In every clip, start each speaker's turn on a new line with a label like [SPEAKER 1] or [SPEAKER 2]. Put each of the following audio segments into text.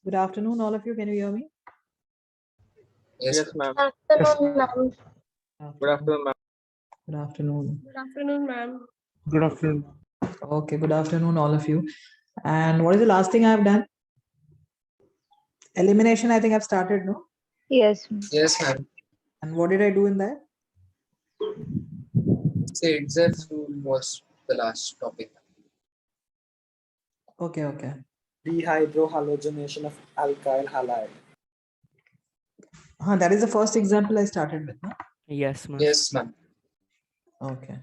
[SPEAKER 1] Good afternoon, all of you. Can you hear me?
[SPEAKER 2] Yes, ma'am.
[SPEAKER 3] Afternoon, ma'am.
[SPEAKER 2] Good afternoon, ma'am.
[SPEAKER 1] Good afternoon.
[SPEAKER 3] Good afternoon, ma'am.
[SPEAKER 2] Good afternoon.
[SPEAKER 1] Okay, good afternoon, all of you. And what is the last thing I've done? Elimination, I think I've started, no?
[SPEAKER 3] Yes.
[SPEAKER 2] Yes, ma'am.
[SPEAKER 1] And what did I do in that?
[SPEAKER 2] Saidzef rule was the last topic.
[SPEAKER 1] Okay.
[SPEAKER 4] Dehydrohalogenation of alkyl halide.
[SPEAKER 1] That is the first example I started with, no?
[SPEAKER 5] Yes, ma'am.
[SPEAKER 2] Yes, ma'am.
[SPEAKER 1] Okay.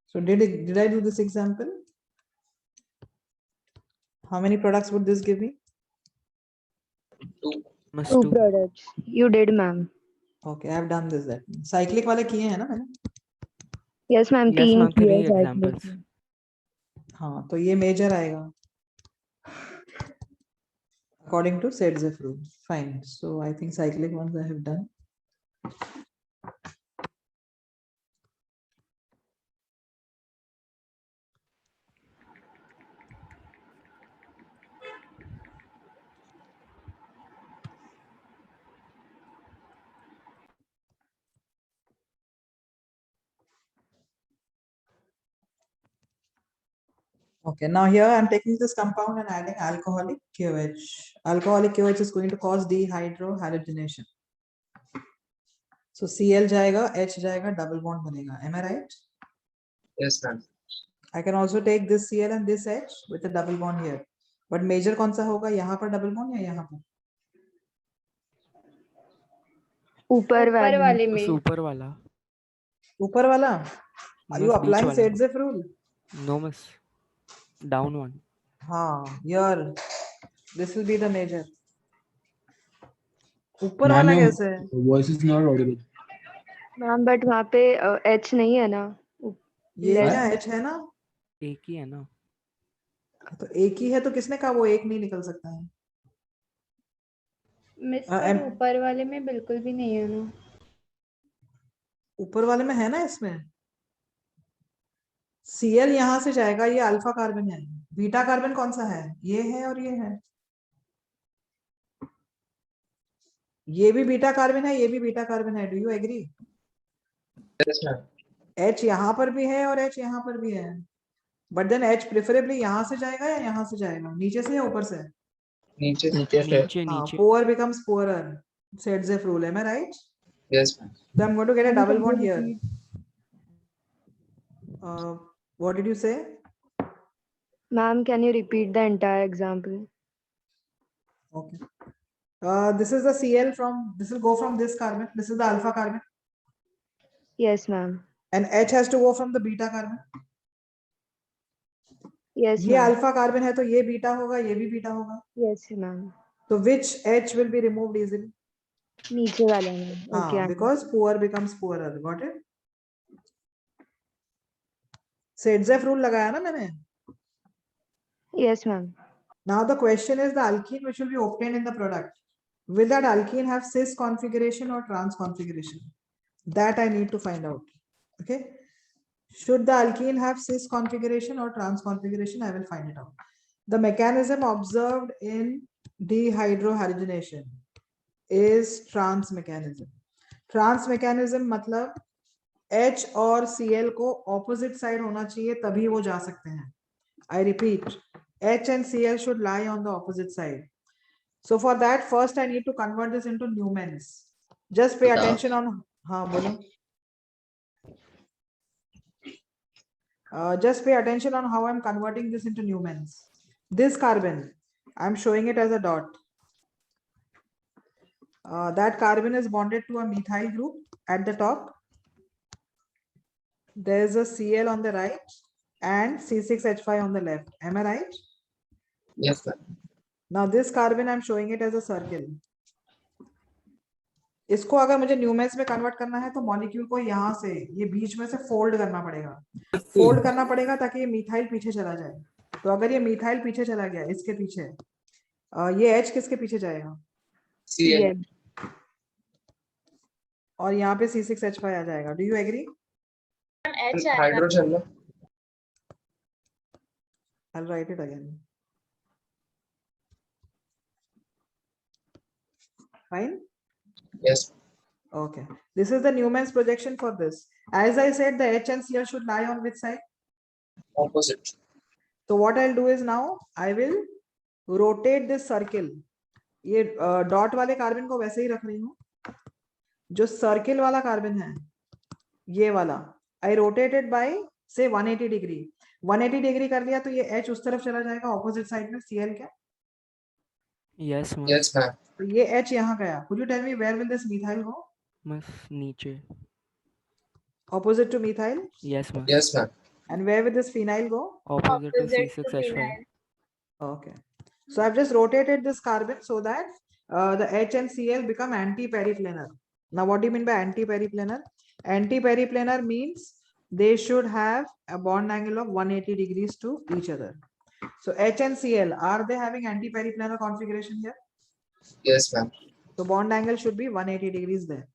[SPEAKER 1] So did I do this example? How many products would this give me?
[SPEAKER 2] Two.
[SPEAKER 5] Must
[SPEAKER 3] Two
[SPEAKER 5] do.
[SPEAKER 3] products. You did, ma'am.
[SPEAKER 1] Okay, I've done this. That cyclic वाले किए हैं ना मैंने?
[SPEAKER 3] Yes, ma'am.
[SPEAKER 5] Yes,
[SPEAKER 3] तीन
[SPEAKER 5] ma'am.
[SPEAKER 3] किए
[SPEAKER 5] 3
[SPEAKER 3] cyclic
[SPEAKER 5] examples.
[SPEAKER 3] में.
[SPEAKER 1] हाँ, तो ये मेजर आएगा. According to Saidzef rule. Fine. So I think cyclic ones I have done. Okay, now here I'm taking this compound and adding alcoholic KOH. Alcoholic KOH is going to cause dehydrohalogenation. So Cl जाएगा, H जाएगा, double bond बनेगा. Am I right?
[SPEAKER 2] Yes, ma'am.
[SPEAKER 1] I can also take this Cl and this H with a double bond here. But major कौन सा होगा? यहाँ पर double bond या यहाँ पर?
[SPEAKER 3] ऊपर वाले में.
[SPEAKER 5] Super wala.
[SPEAKER 1] ऊपर वाला? Are you
[SPEAKER 5] Miss
[SPEAKER 1] applying
[SPEAKER 5] beach wala.
[SPEAKER 1] Saidzef rule?
[SPEAKER 5] No, miss. Down one.
[SPEAKER 1] हाँ, here. This will be the major. ऊपर वाला कैसे है?
[SPEAKER 4] Voice is not audible.
[SPEAKER 3] Ma'am but वहाँ पे H नहीं है ना.
[SPEAKER 1] ये
[SPEAKER 3] Less.
[SPEAKER 1] क्या H है ना?
[SPEAKER 5] एक ही है ना.
[SPEAKER 1] तो एक ही है तो किसने कहा वो एक नहीं निकल सकता है?
[SPEAKER 6] मिस पर ऊपर वाले में बिल्कुल भी नहीं है ना.
[SPEAKER 1] ऊपर वाले में है ना इसमें? Cl यहां से जाएगा, ये अल्फा कार्बन है. बीटा कार्बन कौन सा है? ये है और ये है. ये भी बीटा कार्बन है, ये भी बीटा कार्बन है. Do you agree?
[SPEAKER 2] Yes, ma'am.
[SPEAKER 1] H यहाँ पर भी है और H यहाँ पर भी है. बट देन H प्रेफरेबली यहाँ से जाएगा या यहाँ से जाएगा? नीचे से या ऊपर से?
[SPEAKER 2] नीचे से.
[SPEAKER 5] नीचे
[SPEAKER 1] हाँ,
[SPEAKER 5] नीचे.
[SPEAKER 1] poor becomes poorer. Saidzef rule. Am I right?
[SPEAKER 2] Yes, ma'am.
[SPEAKER 1] So I'm going to get a double bond here. What did you say?
[SPEAKER 3] Ma'am, can you repeat the entire example?
[SPEAKER 1] Okay. This is the Cl from, this will go from this carbon. This is the alpha carbon.
[SPEAKER 3] Yes, ma'am.
[SPEAKER 1] And H has to go from the beta carbon.
[SPEAKER 3] Yes,
[SPEAKER 1] ये
[SPEAKER 3] ma'am.
[SPEAKER 1] alpha carbon है तो ये beta होगा, ये भी beta होगा.
[SPEAKER 3] Yes, ma'am.
[SPEAKER 1] So which H will be removed easily?
[SPEAKER 3] नीचे वाला में. Okay.
[SPEAKER 1] Because poor becomes poorer. Got it? Saidzef rule लगाया ना मैंने?
[SPEAKER 3] Yes, ma'am.
[SPEAKER 1] Now the question is the alkene which will be obtained in the product. Will that alkene have cis configuration or trans configuration? That I need to find out. Okay. Should the alkene have cis configuration or trans configuration? I will find it out. The mechanism observed in dehydrohalogenation is trans mechanism. Trans mechanism मतलब H और Cl को opposite side होना चाहिए तभी वो जा सकते हैं. I repeat, H and Cl should lie on the opposite side. So for that, first I need to convert this into Newmans. Just pay attention on, हाँ बोलो. Just pay attention on how I'm converting this into Newmans. This carbon, I'm showing it as a dot. That carbon is bonded to a methyl group at the top. There's a Cl on the right and C6H5 on the left. Am I right?
[SPEAKER 2] Yes, ma'am.
[SPEAKER 1] Now this carbon I'm showing it as a circle. इसको अगर मुझे न्यूमेंस में convert करना है तो molecule को यहाँ से ये बीच में से फोल्ड करना पड़ेगा. फोल्ड करना पड़ेगा ताकि ये मिथाइल पीछे चला जाए. तो अगर ये मिथाइल पीछे चला गया इसके पीछे, ये H किसके पीछे जाएगा?
[SPEAKER 2] Cl.
[SPEAKER 1] और यहाँ पे C6H5 आ जाएगा. Do you agree?
[SPEAKER 2] हाइड्रोजन ना.
[SPEAKER 1] I'll write it again. Fine.
[SPEAKER 2] Yes.
[SPEAKER 1] Okay. This is the Newman's projection for this. As I said, the H and Cl should lie on which side?
[SPEAKER 2] Opposite.
[SPEAKER 1] So what I'll do is now I will rotate this circle. ये dot वाले carbon को वैसे ही रख रही हूँ. जो circle वाला carbon है ये वाला I rotated by say 180 degree. 180 degree कर लिया तो ये H उस तरफ चला जाएगा ऑपोजिट साइड में. Cl क्या?
[SPEAKER 5] Yes, ma'am.
[SPEAKER 2] Yes, ma'am.
[SPEAKER 1] तो ये H यहाँ गया. Could you tell me where will this methyl go?
[SPEAKER 5] Miss, नीचे.
[SPEAKER 1] Opposite to methyl.
[SPEAKER 5] Yes, ma'am.
[SPEAKER 2] Yes, ma'am.
[SPEAKER 1] And where will this phenyl go?
[SPEAKER 5] Opposite to C6H5.
[SPEAKER 1] Okay. So I've just rotated this carbon so that the H and Cl become anti-periplanar. Now, what do you mean by anti-periplanar? Anti-periplanar means they should have a bond angle of 180 degrees to each other. So H and Cl, are they having anti-periplanar configuration here?
[SPEAKER 2] Yes, ma'am.
[SPEAKER 1] So bond angle should be 180 degrees there.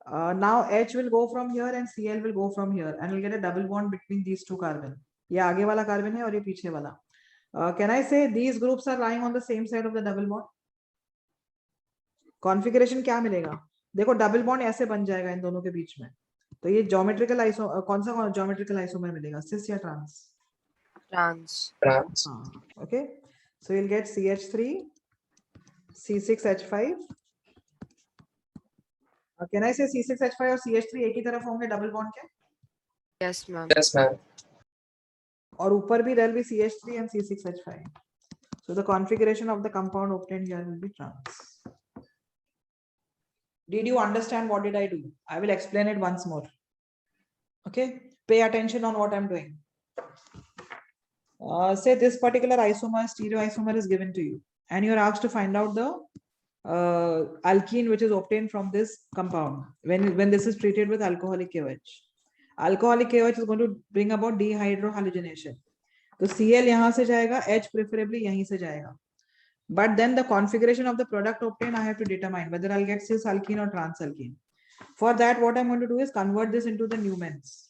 [SPEAKER 1] Now H will go from here and Cl will go from here and we'll get a double bond between these two carbon. ये आगे वाला carbon है और ये पीछे वाला. Can I say these groups are lying on the same side of the double bond? Configuration क्या मिलेगा? देखो double bond ऐसे बन जाएगा इन दोनों के बीच में. तो ये geometrical iso कौन सा geometrical isomer मिलेगा? Cis या trans?
[SPEAKER 7] Trans.
[SPEAKER 2] Trans.
[SPEAKER 1] Okay. So you'll get CH3, C6H5. Can I say C6H5 और CH3 एक ही तरफ होंगे double bond के?
[SPEAKER 7] Yes, ma'am.
[SPEAKER 2] Yes, ma'am.
[SPEAKER 1] और ऊपर भी there will be CH3 and C6H5. So the configuration of the compound obtained here will be trans. Did you understand what did I do? I will explain it once more. Okay, pay attention on what I'm doing. Say this particular isomer, stereoisomer is given to you and you're asked to find out the alkene which is obtained from this compound when this is treated with alcoholic KOH. Alcoholic KOH is going to bring about dehydrohalogenation. तो Cl यहाँ से जाएगा, H preferably यहीं से जाएगा. But then the configuration of the product obtained I have to determine whether I'll get cis alkene or trans alkene. For that what I'm going to do is convert this into the Newmans.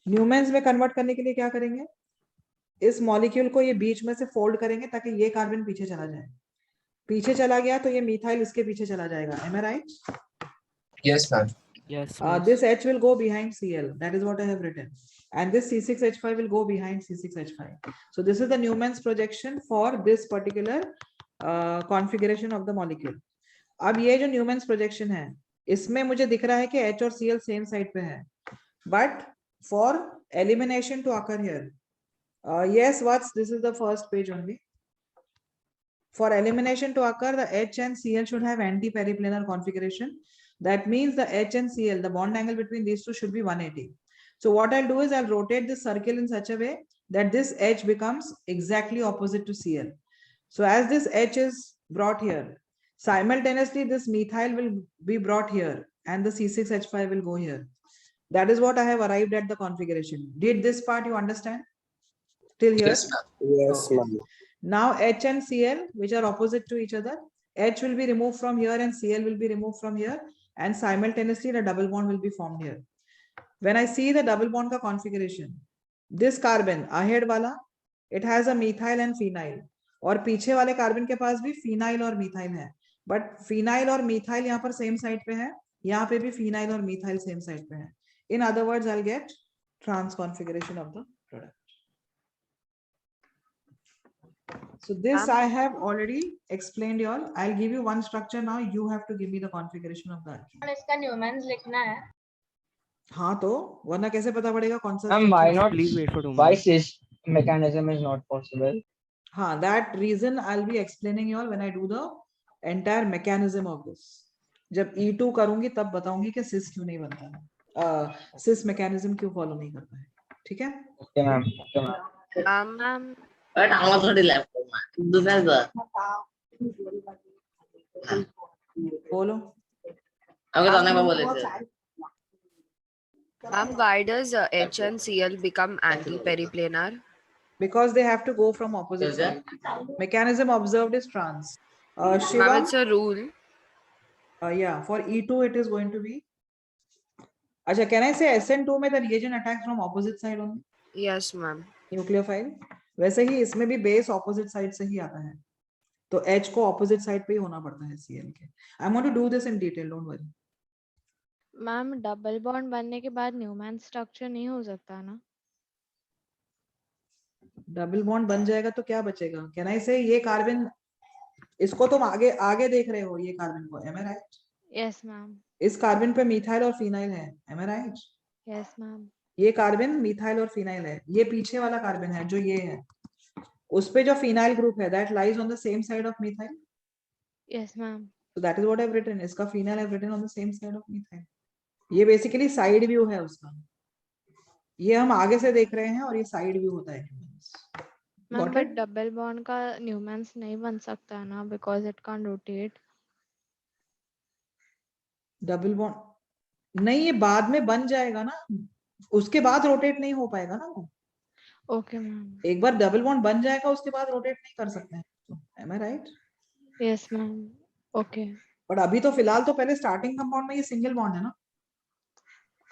[SPEAKER 1] Newmans में convert करने के लिए क्या करेंगे? इस molecule को ये बीच में से fold करेंगे ताकि ये carbon पीछे चला जाए. पीछे चला गया तो ये methyl इसके पीछे चला जाएगा. Am I right?
[SPEAKER 2] Yes, ma'am.
[SPEAKER 5] Yes,
[SPEAKER 1] This H will go behind Cl. That is what I have written. And this C6H5 will go behind C6H5. So this is the Newman's projection for this particular configuration of the molecule. अब ये जो Newman's projection है, इसमें मुझे दिख रहा है कि H और Cl same side पे है. But for elimination to occur here, yes, this is the first page only. For elimination to occur, the H and Cl should have anti-periplanar configuration. That means the H and Cl, the bond angle between these two should be 180. So what I'll do is I'll rotate this circle in such a way that this H becomes exactly opposite to Cl. So as this H is brought here, simultaneously this methyl will be brought here and the C6H5 will go here. That is what I have arrived at the configuration. Did this part you understand? Till here?
[SPEAKER 2] Yes, ma'am.
[SPEAKER 4] Yes, ma'am.
[SPEAKER 1] Now H and Cl, which are opposite to each other, H will be removed from here and Cl will be removed from here, and simultaneously the double bond will be formed here. When I see the double bond ka configuration, this carbon ahead wala, it has a methyl and phenyl, और पीछे वाले carbon के पास भी phenyl और methyl है, but phenyl और methyl यहाँ पर same side पे है, यहाँ पे भी phenyl और methyl same side पे है. In other words, I'll get trans configuration of the product. So this I have already explained you all. I'll give you one structure now. You have to give me the configuration of the alkene.
[SPEAKER 6] इसका Newman's लिखना है.
[SPEAKER 1] हाँ तो वरना कैसे पता पड़ेगा कौन सा?
[SPEAKER 8] Ma'am, why not?
[SPEAKER 5] Please wait for 2
[SPEAKER 8] Why
[SPEAKER 5] minutes.
[SPEAKER 8] cis mechanism is not possible?
[SPEAKER 1] हाँ, that reason I'll be explaining you all when I do the entire mechanism of this. जब E2 करूंगी तब बताऊंगी कि cis क्यों नहीं बनता है, cis mechanism क्यों follow नहीं करता है. ठीक है?
[SPEAKER 8] Okay, ma'am. Okay, ma'am.
[SPEAKER 7] Ma'am,
[SPEAKER 9] But আমার थोड़ी लैपटॉप में दूसरा
[SPEAKER 1] बोलो.
[SPEAKER 9] अगर तो मैं बोले थे
[SPEAKER 7] ma'am, why does H and Cl become anti-periplanar?
[SPEAKER 1] Because they have to go from opposite side. Mechanism observed is trans.
[SPEAKER 7] Ma'am,
[SPEAKER 1] Shiva,
[SPEAKER 7] it's a rule.
[SPEAKER 1] yeah, for E2 it is going to be अच्छा, can I say SN2 में the reagent attacks from opposite side only?
[SPEAKER 7] Yes, ma'am.
[SPEAKER 1] Nucleophile वैसे ही इसमें भी base opposite side से ही आता है, तो H को ऑपोजिट साइड पे ही होना पड़ता है Cl के. I want to do this in detail, don't worry.
[SPEAKER 6] Ma'am double bond बनने के बाद न्यूमैन स्ट्रक्चर नहीं हो सकता ना?
[SPEAKER 1] डबल बॉन्ड बन जाएगा तो क्या बचेगा? कैन आई से ये कार्बन, इसको तुम आगे आगे देख रहे हो ये कार्बन को, am I right?
[SPEAKER 6] Yes ma'am.
[SPEAKER 1] इस कार्बन पे मिथाइल और फिनाइल है, am I right?
[SPEAKER 6] Yes ma'am.
[SPEAKER 1] ये कार्बन मिथाइल और फिनाइल है, ये पीछे वाला कार्बन है जो ये है, उस पे जो फिनाइल ग्रुप है that lies on the same side of methyl.
[SPEAKER 6] Yes ma'am.
[SPEAKER 1] So that is what I've written. इसका phenyl I've written on the same side of methyl. ये बेसिकली साइड व्यू है उसका, ये हम आगे से देख रहे हैं और ये साइड व्यू होता है.
[SPEAKER 6] Ma'am
[SPEAKER 1] Got
[SPEAKER 6] but
[SPEAKER 1] it?
[SPEAKER 6] Double bond का न्यूमैन्स नहीं बन सकता है ना, because it can't rotate.
[SPEAKER 1] Double bond नहीं, ये बाद में बन जाएगा ना, उसके बाद रोटेट नहीं हो पाएगा ना वो.
[SPEAKER 6] Okay ma'am.
[SPEAKER 1] एक बार डबल बॉन्ड बन जाएगा उसके बाद रोटेट नहीं कर सकते हैं, am I right?
[SPEAKER 6] Yes ma'am. Okay.
[SPEAKER 1] But अभी तो फिलहाल तो पहले स्टार्टिंग कंपाउंड में ये सिंगल बॉन्ड है ना.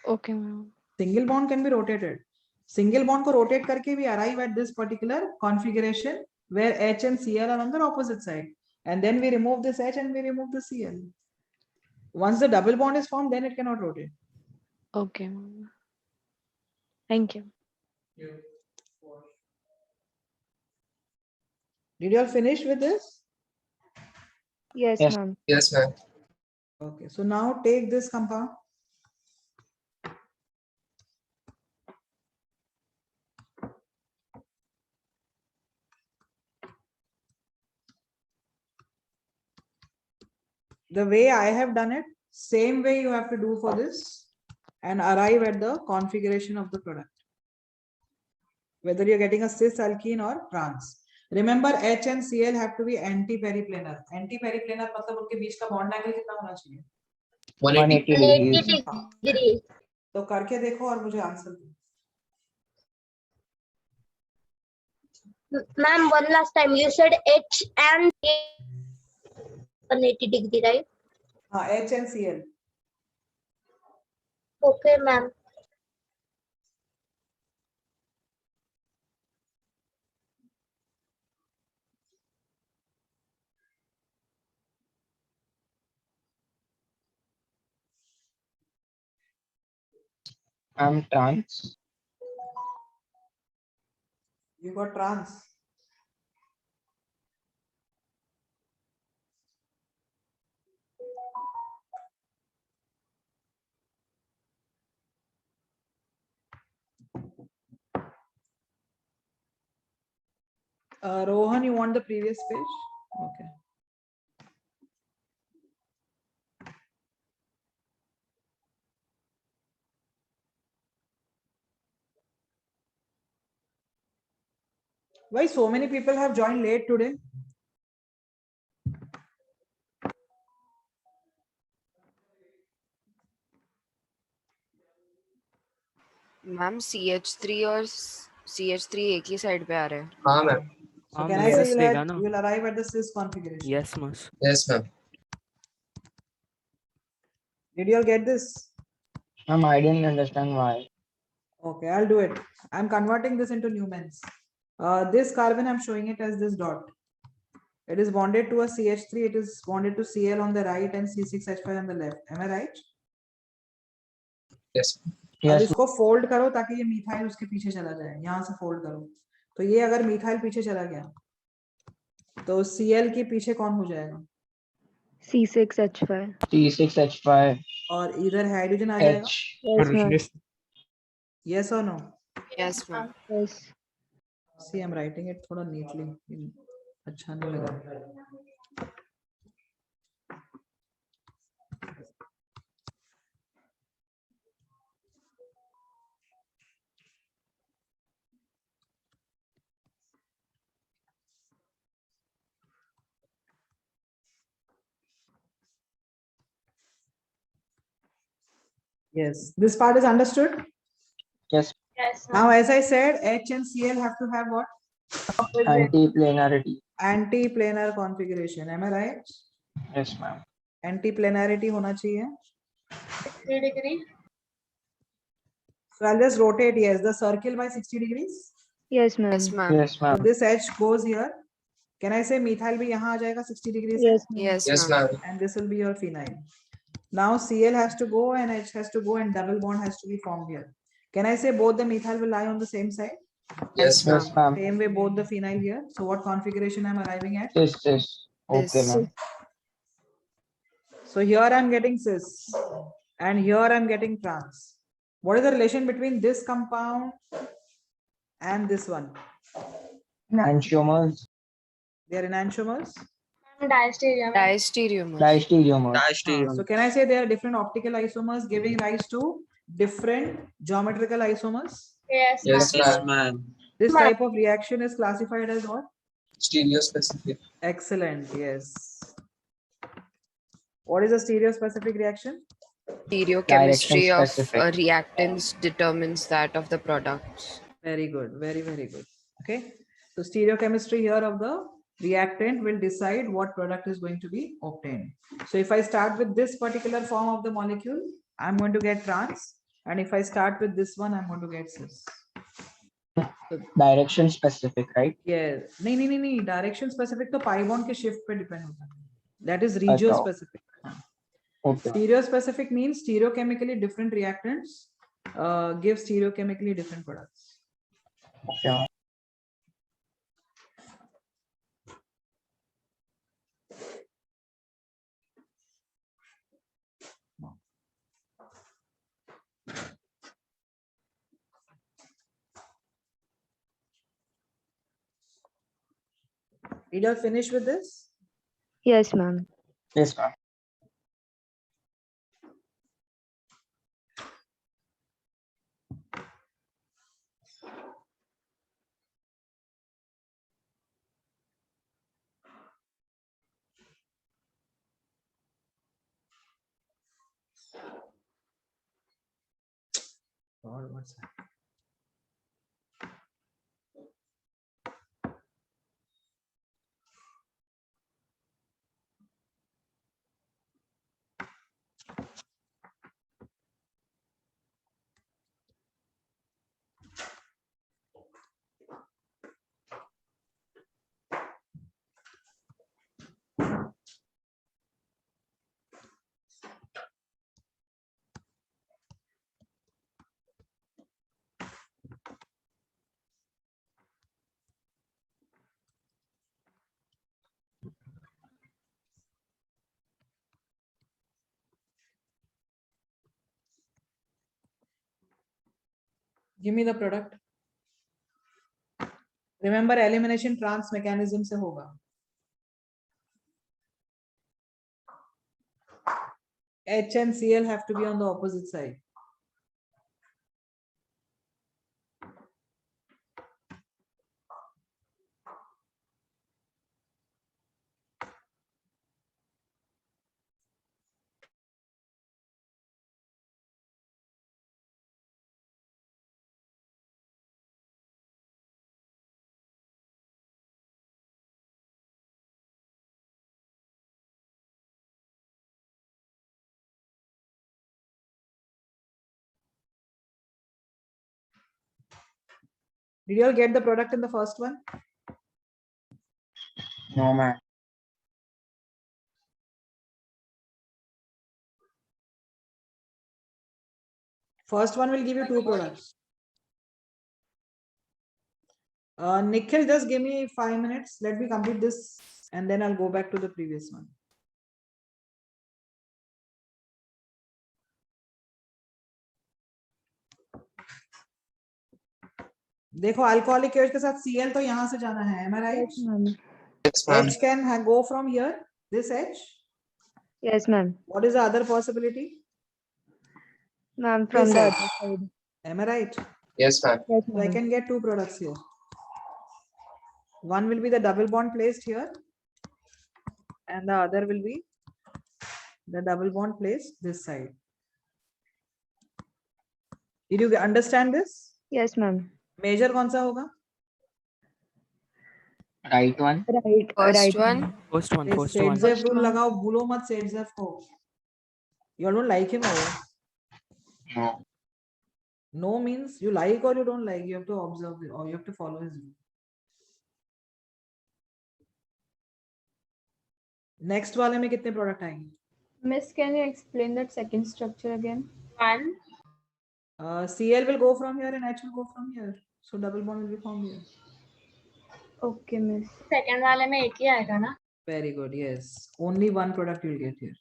[SPEAKER 6] Okay ma'am.
[SPEAKER 1] Single bond can be rotated, single bond को रोटेट करके we arrive at this particular configuration where H and Cl are on the opposite side, and then we remove this H and we remove the Cl. Once the double bond is formed, then it cannot rotate.
[SPEAKER 6] Okay ma'am. Thank you.
[SPEAKER 1] Did you all finish with this?
[SPEAKER 3] Yes,
[SPEAKER 8] Yes.
[SPEAKER 3] ma'am.
[SPEAKER 2] Yes, ma'am.
[SPEAKER 1] Okay, so now take this compound. The way I have done it, same way you have to do for this and arrive at the configuration of the product. Whether you're getting a cis alkene or trans. Remember H and Cl have to be anti-periplanar. Anti-periplanar मतलब उनके बीच का bond angle कितना होना चाहिए?
[SPEAKER 2] 180.
[SPEAKER 8] 180 degrees.
[SPEAKER 1] तो करके देखो और मुझे आंसर दो.
[SPEAKER 8] Ma'am, one last time. You said H and 180 degree, right?
[SPEAKER 1] हाँ, H and Cl.
[SPEAKER 8] Okay, ma'am.
[SPEAKER 10] I'm trans.
[SPEAKER 1] You got trans. Rohan, you want the previous page? Okay. Why so many people have joined late today?
[SPEAKER 7] Ma'am CH3 और CH3 एक ही side पे आ रहे हैं.
[SPEAKER 2] हाँ ma'am.
[SPEAKER 1] So
[SPEAKER 5] हाँ
[SPEAKER 1] can I
[SPEAKER 5] ma'am,
[SPEAKER 1] say
[SPEAKER 5] yes देगा ना.
[SPEAKER 1] you'll arrive at the cis configuration?
[SPEAKER 5] Yes, ma'am.
[SPEAKER 2] Yes, ma'am.
[SPEAKER 1] Did you all get this?
[SPEAKER 10] Ma'am, I didn't understand why.
[SPEAKER 1] Okay, I'll do it. I'm converting this into Newmans. This carbon, I'm showing it as this dot. It is bonded to a CH3. It is bonded to Cl on the right and C6H5 on the left. Am I right?
[SPEAKER 2] Yes.
[SPEAKER 1] अब
[SPEAKER 10] Yes.
[SPEAKER 1] इसको fold करो ताकि ये methyl उसके पीछे चला जाए. यहाँ से फोल्ड करो तो ये अगर मिथाइल पीछे चला गया तो Cl के पीछे कौन हो जाएगा?
[SPEAKER 3] C6H5.
[SPEAKER 10] C6H5
[SPEAKER 1] और इधर हाइड्रोजन आ जाएगा.
[SPEAKER 10] H.
[SPEAKER 3] Yes, ma'am.
[SPEAKER 1] Yes or no?
[SPEAKER 7] Yes, ma'am.
[SPEAKER 3] Yes.
[SPEAKER 1] See, I'm writing it थोड़ा neatly. अच्छा नहीं लगा. Yes, this part is understood.
[SPEAKER 10] Yes.
[SPEAKER 8] Yes,
[SPEAKER 1] Now, as I said, H and Cl have to have what?
[SPEAKER 10] Antiplanarity.
[SPEAKER 1] Anti-planar configuration. Am I right?
[SPEAKER 10] Yes, ma'am.
[SPEAKER 1] Anti-planarity होना चाहिए.
[SPEAKER 8] 3 degree.
[SPEAKER 1] So I'll just rotate, yes, the circle by 60 degrees.
[SPEAKER 3] Yes, ma'am.
[SPEAKER 7] Yes, ma'am.
[SPEAKER 10] Yes,
[SPEAKER 1] So
[SPEAKER 10] ma'am.
[SPEAKER 1] this H goes here. Can I say methyl भी यहाँ आ जाएगा 60 degrees
[SPEAKER 3] Yes,
[SPEAKER 1] से?
[SPEAKER 3] ma'am.
[SPEAKER 7] Yes,
[SPEAKER 2] Yes,
[SPEAKER 7] ma'am.
[SPEAKER 2] ma'am.
[SPEAKER 1] And this will be your phenyl. Now Cl has to go and H has to go and double bond has to be formed here. Can I say both the methyl will lie on the same side?
[SPEAKER 2] Yes, ma'am.
[SPEAKER 10] Yes, ma'am.
[SPEAKER 1] Same way both the phenyl here. So what configuration I'm arriving at?
[SPEAKER 10] Cis. Okay,
[SPEAKER 7] This.
[SPEAKER 10] ma'am.
[SPEAKER 1] So here I'm getting cis and here I'm getting trans. What is the relation between this compound and this one?
[SPEAKER 10] Enantiomers.
[SPEAKER 1] They are enantiomers.
[SPEAKER 8] Diastereomers.
[SPEAKER 7] Diastereomers.
[SPEAKER 10] Diastereomers.
[SPEAKER 1] So can I say they are different optical isomers giving rise to different geometrical isomers?
[SPEAKER 8] Yes,
[SPEAKER 2] Yes,
[SPEAKER 8] ma'am.
[SPEAKER 2] ma'am.
[SPEAKER 1] This type of reaction is classified as what?
[SPEAKER 2] Stereo specific.
[SPEAKER 1] Excellent, yes. What is a stereospecific reaction?
[SPEAKER 7] Stereochemistry of
[SPEAKER 10] specific.
[SPEAKER 7] reactants determines that of the products.
[SPEAKER 1] Very good, very good. Okay, so stereochemistry here of the reactant will decide what product is going to be obtained. So if I start with this particular form of the molecule, I'm going to get trans, and if I start with this one, I'm going to get cis.
[SPEAKER 10] Direction specific, right?
[SPEAKER 1] Yes, नहीं, direction specific तो pi bond के shift पे depend होता है. That is regio specific.
[SPEAKER 10] Okay.
[SPEAKER 1] Stereo specific means stereochemically different reactants give stereochemically different products.
[SPEAKER 10] Okay.
[SPEAKER 1] Did you all finish with this?
[SPEAKER 3] Yes, ma'am.
[SPEAKER 10] Yes, ma'am.
[SPEAKER 1] God, what's that? Give me the product. Remember, elimination trans mechanism से होगा. H and Cl have to be on the opposite side. Did you all get the product in the first one?
[SPEAKER 10] No, ma'am.
[SPEAKER 1] First one will give you two products. Nikhil, just give me 5 minutes. Let me complete this and then I'll go back to the previous one. देखो alcoholic H के साथ Cl तो यहाँ से जाना है. Am I right?
[SPEAKER 3] Yes, ma'am.
[SPEAKER 2] Yes, ma'am.
[SPEAKER 1] H can go from here. This H.
[SPEAKER 3] Yes, ma'am.
[SPEAKER 1] What is the other possibility?
[SPEAKER 3] Ma'am, from
[SPEAKER 1] This
[SPEAKER 3] the
[SPEAKER 1] side.
[SPEAKER 3] other side.
[SPEAKER 1] Am I right?
[SPEAKER 2] Yes, ma'am.
[SPEAKER 3] Yes,
[SPEAKER 1] So I
[SPEAKER 3] ma'am.
[SPEAKER 1] can get two products here. One will be the double bond placed here, and the other will be the double bond placed this side. Did you understand this?
[SPEAKER 3] Yes, ma'am.
[SPEAKER 1] Major कौन सा होगा?
[SPEAKER 10] Right one.
[SPEAKER 3] Right.
[SPEAKER 7] First
[SPEAKER 3] right,
[SPEAKER 7] one.
[SPEAKER 3] ma'am.
[SPEAKER 5] First one.
[SPEAKER 1] Sedzef rule लगाओ, भूलो मत Sedzef को. You all don't like him or what?
[SPEAKER 10] No.
[SPEAKER 1] No means you like or you don't like. You have to observe it, or you have to follow his rule. Next वाले में कितने product आएंगे?
[SPEAKER 3] Miss, can you explain that second structure again?
[SPEAKER 8] 1.
[SPEAKER 1] Cl will go from here and H will go from here. So double bond will be formed here.
[SPEAKER 3] Okay, Miss.
[SPEAKER 8] Second वाले में एक ही आएगा ना?
[SPEAKER 1] Very good. Yes. Only one product you will get here.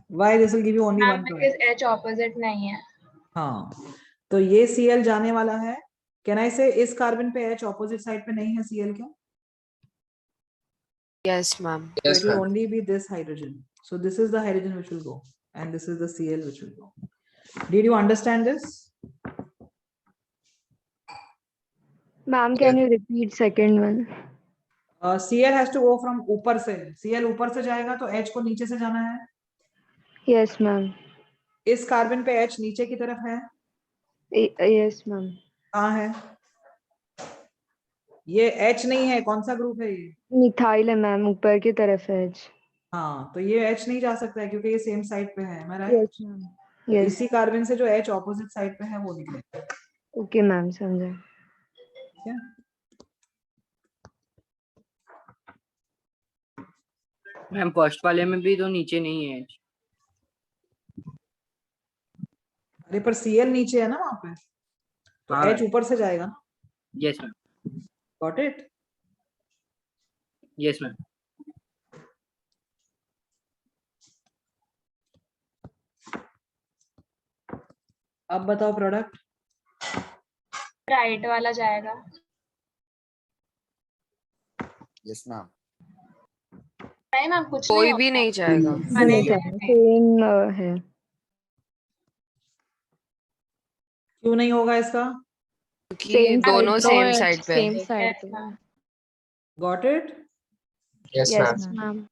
[SPEAKER 1] Why this will give you only one
[SPEAKER 8] Because
[SPEAKER 1] product?
[SPEAKER 8] H opposite नहीं है.
[SPEAKER 1] हाँ. तो ये Cl जाने वाला है. Can I say इस कार्बन पे H opposite side पे नहीं है Cl क्या?
[SPEAKER 7] Yes, ma'am.
[SPEAKER 1] So
[SPEAKER 2] Yes,
[SPEAKER 1] it will
[SPEAKER 2] ma'am.
[SPEAKER 1] only be this hydrogen. So this is the hydrogen which will go, and this is the Cl which will go. Did you understand this?
[SPEAKER 3] Ma'am, can you repeat second one?
[SPEAKER 1] Cl has to go from ऊपर से. Cl ऊपर से जाएगा तो H को नीचे से जाना है.
[SPEAKER 3] Yes, ma'am.
[SPEAKER 1] इस कार्बन पे H नीचे की तरफ है.
[SPEAKER 3] Yes, ma'am.
[SPEAKER 1] कहाँ है? ये H नहीं है. कौन सा ग्रुप है ये?
[SPEAKER 3] मिथाइल है मैम, ऊपर की तरफ है H.
[SPEAKER 1] हाँ, तो ये H नहीं जा सकता है क्योंकि ये सेम साइड पे है. मैं राइट?
[SPEAKER 3] Yes, ma'am. Yes.
[SPEAKER 1] इसी कार्बन से जो H ऑपोजिट साइड पे है वो निकलेगा.
[SPEAKER 3] Okay, ma'am, समझा.
[SPEAKER 1] ठीक है?
[SPEAKER 10] मैम फर्स्ट वाले में भी तो नीचे नहीं है।
[SPEAKER 1] अरे पर Cl नीचे है ना वहां पे, तो
[SPEAKER 10] हाँ.
[SPEAKER 1] H ऊपर से जाएगा ना.
[SPEAKER 10] Yes ma'am,
[SPEAKER 1] got it?
[SPEAKER 10] Yes ma'am.
[SPEAKER 1] अब बताओ प्रोडक्ट.
[SPEAKER 8] राइट वाला जाएगा.
[SPEAKER 11] Yes, ma'am.
[SPEAKER 8] नहीं मैम कुछ
[SPEAKER 7] कोई
[SPEAKER 8] नहीं
[SPEAKER 7] भी नहीं जाएगा
[SPEAKER 3] सेम है.
[SPEAKER 1] क्यों नहीं होगा इसका?
[SPEAKER 7] क्योंकि दोनों सेम साइड पे
[SPEAKER 6] सेम
[SPEAKER 7] है.
[SPEAKER 6] साइड पे.
[SPEAKER 1] Got it?
[SPEAKER 2] Yes,
[SPEAKER 3] Yes,
[SPEAKER 2] ma'am.
[SPEAKER 3] ma'am.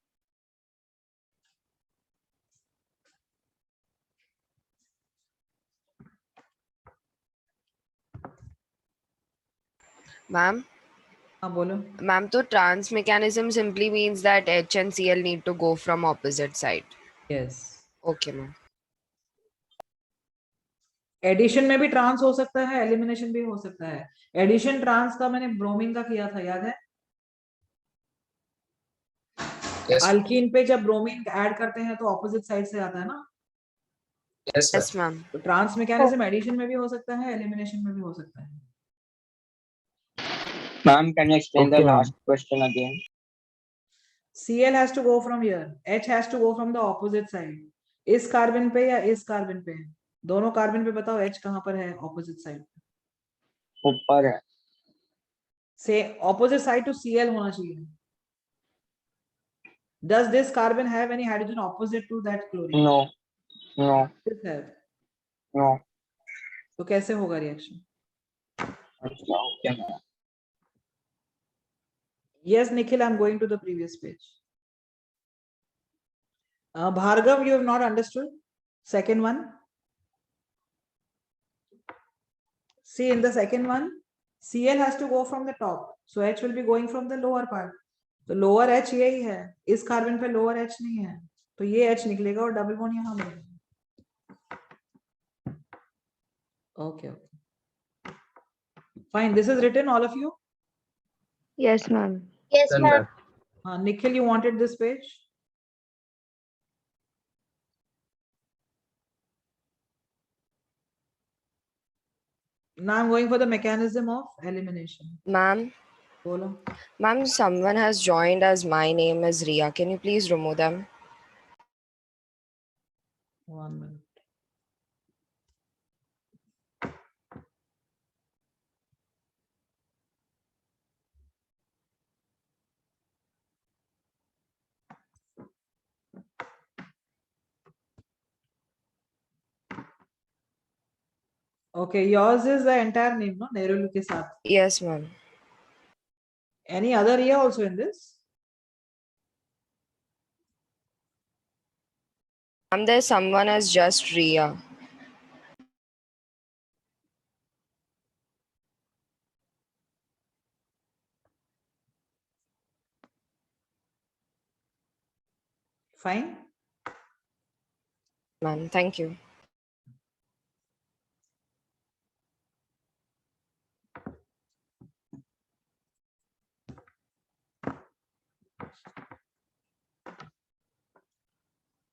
[SPEAKER 6] Ma'am
[SPEAKER 7] ma'am
[SPEAKER 1] हाँ बोलो.
[SPEAKER 7] मैम तो trans mechanism simply means that H and Cl need to go from opposite side.
[SPEAKER 1] Yes.
[SPEAKER 7] Okay, ma'am.
[SPEAKER 1] Addition में भी trans हो सकता है, एलिमिनेशन भी हो सकता है. एडिशन ट्रांस का मैंने ब्रोमीन का किया था, याद है?
[SPEAKER 2] Yes,
[SPEAKER 1] अल्कीन पे जब ब्रोमीन ऐड करते हैं तो ऑपोजिट साइड से आता है ना.
[SPEAKER 2] yes, ma'am.
[SPEAKER 7] Yes, ma'am.
[SPEAKER 1] तो ट्रांस मैकेनिज्म एडिशन में भी हो सकता है, एलिमिनेशन में भी हो सकता है.
[SPEAKER 10] Ma'am can you explain the
[SPEAKER 4] Okay, ma'am.
[SPEAKER 10] Last question again?
[SPEAKER 1] Cl has to go from here, H has to go from the opposite side. इस कार्बन पे या इस कार्बन पे? दोनों कार्बन पे बताओ H कहाँ पर है ऑपोजिट साइड?
[SPEAKER 10] ऊपर है.
[SPEAKER 1] से ऑपोजिट साइड टू Cl होना चाहिए. Does this carbon have any hydrogen opposite to that chlorine?
[SPEAKER 10] No no
[SPEAKER 1] This have.
[SPEAKER 10] No.
[SPEAKER 1] तो कैसे होगा रिएक्शन?
[SPEAKER 10] अच्छा okay ma'am.
[SPEAKER 1] Yes, Nikhil, I'm going to the previous page. Bhargav, you have not understood? Second one. See, in the second one, Cl has to go from the top. So H will be going from the lower part. तो lower H यही है. इस carbon पे lower H नहीं है. तो ये H निकलेगा और डबल बॉन्ड यहाँ मिलेगा. Okay, okay. Fine. This is written, all of you?
[SPEAKER 3] Yes, ma'am.
[SPEAKER 8] Yes,
[SPEAKER 2] Done,
[SPEAKER 8] ma'am.
[SPEAKER 2] ma'am.
[SPEAKER 1] Nikhil, you wanted this page? Now I'm going for the mechanism of elimination.
[SPEAKER 7] Ma'am,
[SPEAKER 1] Bolo.
[SPEAKER 7] ma'am, someone has joined as my name is Ria. Can you please remove them?
[SPEAKER 1] 1 minute. Okay, yours is the entire name, no? Nerulu ke saath.
[SPEAKER 7] Yes, ma'am.
[SPEAKER 1] Any other Ria also in this?
[SPEAKER 7] Ma'am, there's someone as just Ria.
[SPEAKER 1] Fine.
[SPEAKER 7] Ma'am, thank you.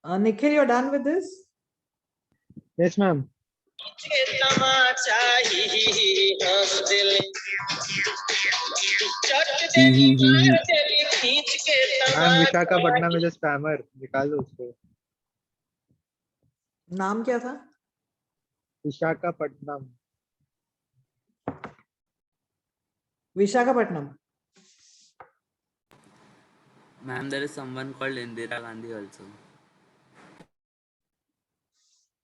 [SPEAKER 1] Nikhil, you're done with this?
[SPEAKER 4] Yes, ma'am. Ma'am Visakhapatnam is spammer, निकाल दो उसको।
[SPEAKER 1] नाम क्या था?
[SPEAKER 4] Visakhapatnam.
[SPEAKER 1] Visakhapatnam.
[SPEAKER 10] Ma'am, there is someone called Indira Gandhi also.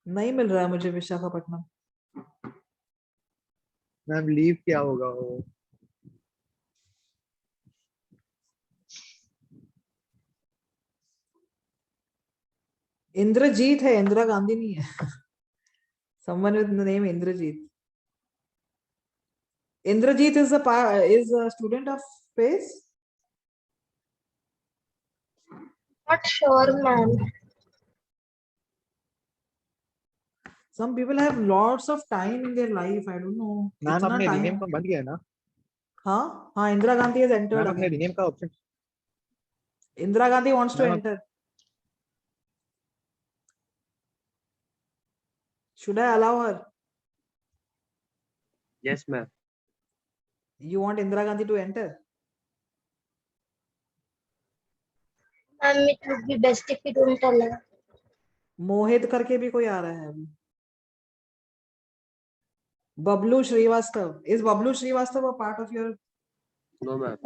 [SPEAKER 1] नहीं मिल रहा है मुझे विशाखापट्टनम।
[SPEAKER 4] मैम लीव क्या होगा वो?
[SPEAKER 1] इंद्रजीत है, इंदिरा गांधी नहीं है। Someone with the name Indrajit. Indrajit is a student of space.
[SPEAKER 8] Not sure, ma'am.
[SPEAKER 1] Some people have lots of time in their life. I don't know.
[SPEAKER 4] Ma'am
[SPEAKER 1] इतना
[SPEAKER 4] अपने
[SPEAKER 1] time.
[SPEAKER 4] रीनेम का बंद गया है ना?
[SPEAKER 1] हाँ हाँ, Indira Gandhi has entered
[SPEAKER 4] ma'am अपने
[SPEAKER 1] again.
[SPEAKER 4] रीनेम का option.
[SPEAKER 1] Indira Gandhi wants to
[SPEAKER 4] Ma'am,
[SPEAKER 1] enter. Should I allow her?
[SPEAKER 10] Yes, ma'am.
[SPEAKER 1] You want Indira Gandhi to enter?
[SPEAKER 8] It would be best if you don't allow.
[SPEAKER 1] Mohit करके भी कोई आ रहा है अभी। Bablu Srivastava. Is Bablu Srivastava a part of your?
[SPEAKER 10] No, ma'am.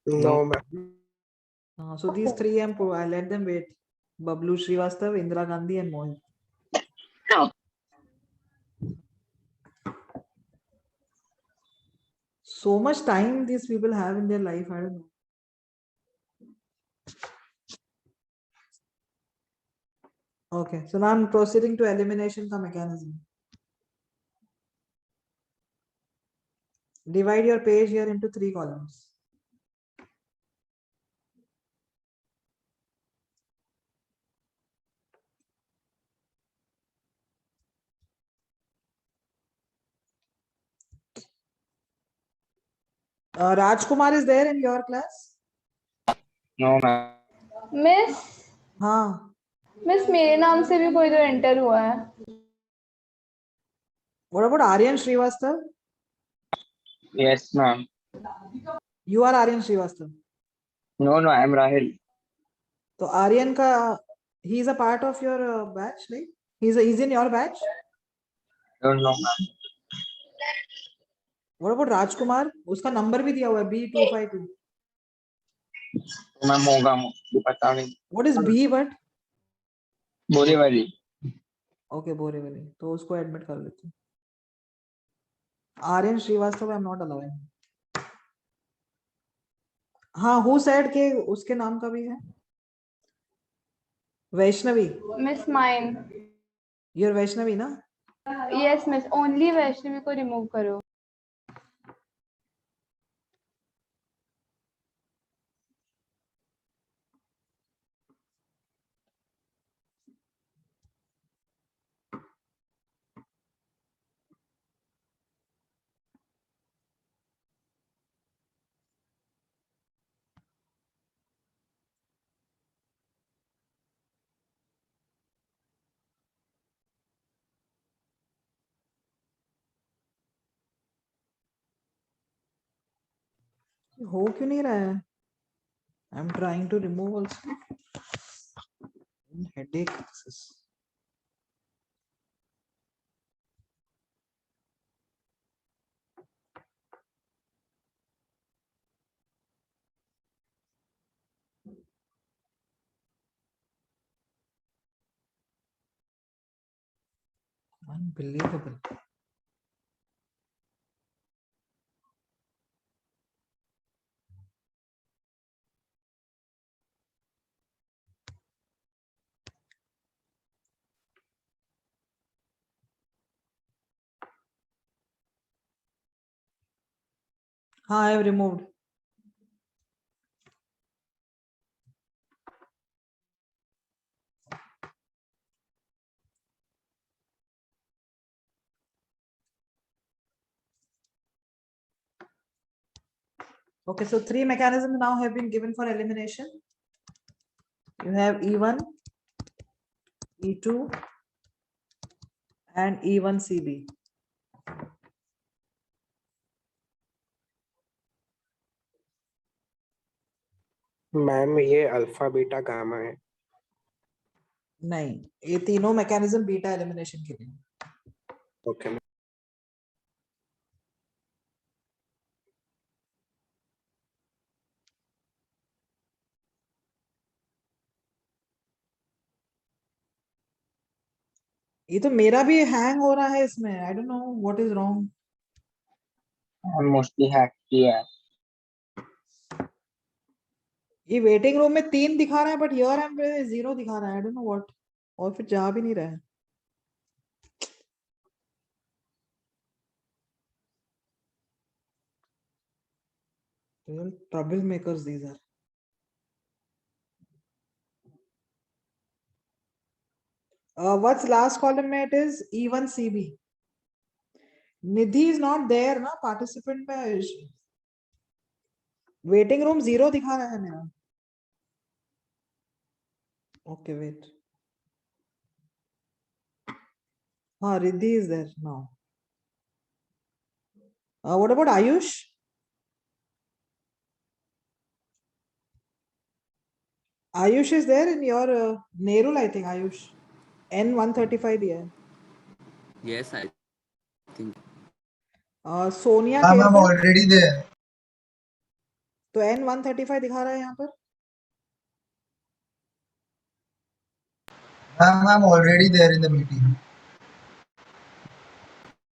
[SPEAKER 4] No, ma'am.
[SPEAKER 1] So these three I let them wait. Bablu Srivastav, Indira Gandhi, and Mohit. So much time these people have in their life, I don't know. Okay, so now I'm proceeding to elimination ka mechanism. Divide your page here into 3 columns. Rajkumar is there in your class?
[SPEAKER 10] No, ma'am.
[SPEAKER 12] Miss
[SPEAKER 1] हाँ.
[SPEAKER 12] Miss मेरे नाम से भी कोई तो enter हुआ है।
[SPEAKER 1] What about Aryan Srivastav?
[SPEAKER 10] Yes, ma'am.
[SPEAKER 1] You are Aryan Srivastav.
[SPEAKER 10] No, I am Rahil.
[SPEAKER 1] So Aryan ka, he is a part of your batch, right? He's in your batch.
[SPEAKER 10] Don't know, ma'am.
[SPEAKER 1] What about Rajkumar? उसका number भी दिया हुआ है B252.
[SPEAKER 10] Ma'am होगा मुझे पता नहीं।
[SPEAKER 1] What is B but?
[SPEAKER 10] Borivali.
[SPEAKER 1] Okay, Borivali. तो उसको एडमिट कर लेते हैं। Aryan Srivastava I am not allowing. हाँ, who said के उसके नाम का भी है? Vaishnavi.
[SPEAKER 12] Miss mine.
[SPEAKER 1] You're Vaishnavi ना?
[SPEAKER 12] यस मिस, ओनली वैष्णवी को रिमूव करो।
[SPEAKER 1] हो क्यों नहीं रहा है? I'm trying to remove also. Headache. Unbelievable. I have removed. Okay, so 3 mechanisms now have been given for elimination. You have E1, E2 and E1 CB.
[SPEAKER 13] Ma'am ये alpha beta gamma है।
[SPEAKER 1] नहीं, ये तीनों मैकेनिज्म बीटा एलिमिनेशन के लिए।
[SPEAKER 13] Okay
[SPEAKER 1] ये तो मेरा भी हैंग हो रहा है इसमें, I don't know what is wrong.
[SPEAKER 10] Mostly hack किया है।
[SPEAKER 1] ये वेटिंग रूम में 3 दिखा रहा है बट हियर आई एम 0 दिखा रहा है, आई डोंट नो व्हाट। और फिर जा भी नहीं रहा है। Real troublemakers these are. What's last column में? It is E1 CB. Nidhi is not there ना participant में। Waiting room 0 दिखा रहा है मेरा। Okay, wait. हाँ, Riddhi is there now. What about Ayush? Ayush is there in your Nerul, I think. Ayush N135 दिया है।
[SPEAKER 10] Yes, I think.
[SPEAKER 1] Sonia
[SPEAKER 11] I'm
[SPEAKER 1] Kelkar
[SPEAKER 11] already there.
[SPEAKER 1] तो N135 दिखा रहा है यहाँ पर।
[SPEAKER 11] I'm already there in the meeting.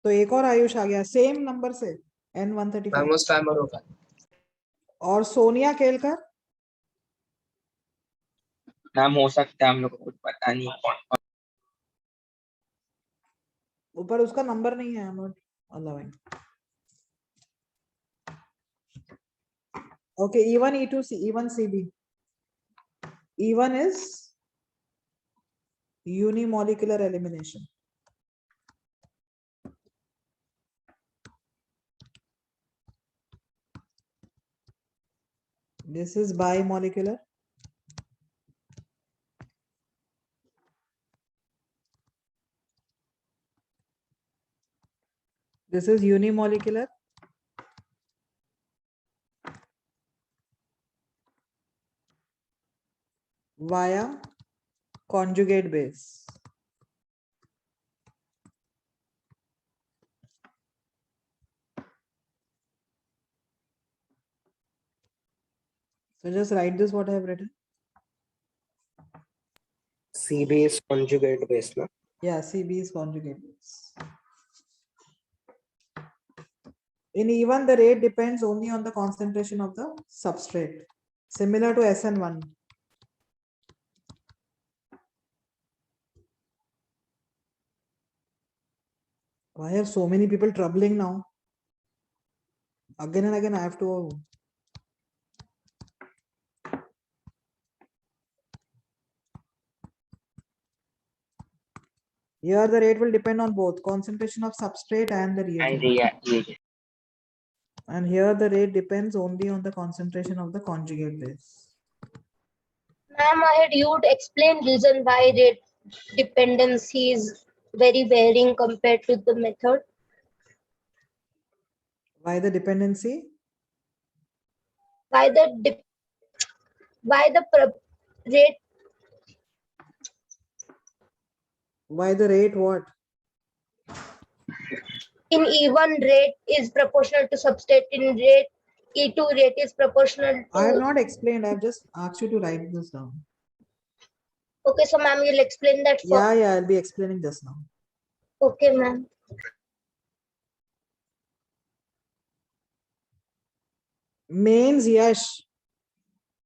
[SPEAKER 1] तो एक और आयुष आ गया सेम नंबर से N135।
[SPEAKER 2] मैम वो स्पैमर होगा।
[SPEAKER 1] और सोनिया केलकर
[SPEAKER 10] नाम हो सकता है, हम लोग को कुछ पता नहीं कौन।
[SPEAKER 1] ऊपर उसका नंबर नहीं है, not allowing. Okay, E1 E2 E1 CB। E1 is unimolecular elimination. This is bimolecular. This is unimolecular. Via conjugate base. So just write this what I have written.
[SPEAKER 13] CB is conjugate base ना।
[SPEAKER 1] Yeah, CB is conjugate base. In E1, the rate depends only on the concentration of the substrate, similar to SN1. Why are so many people troubling now? Again and again, I have to. Here, the rate will depend on both concentration of substrate and the reagent. And here, the rate depends only on the concentration of the conjugate base.
[SPEAKER 8] Ma'am, I had you explain reason why rate dependency is very varying compared to the method.
[SPEAKER 1] Why the dependency?
[SPEAKER 8] Why the rate?
[SPEAKER 1] Why the rate what?
[SPEAKER 8] In E1 rate is proportional to substrate. In rate E2 rate is proportional to.
[SPEAKER 1] I have not explained. I have just asked you to write this down.
[SPEAKER 8] Okay, so ma'am, you'll explain that for.
[SPEAKER 1] Yeah, I'll be explaining just now.
[SPEAKER 8] Okay, ma'am.
[SPEAKER 1] Mains Yash.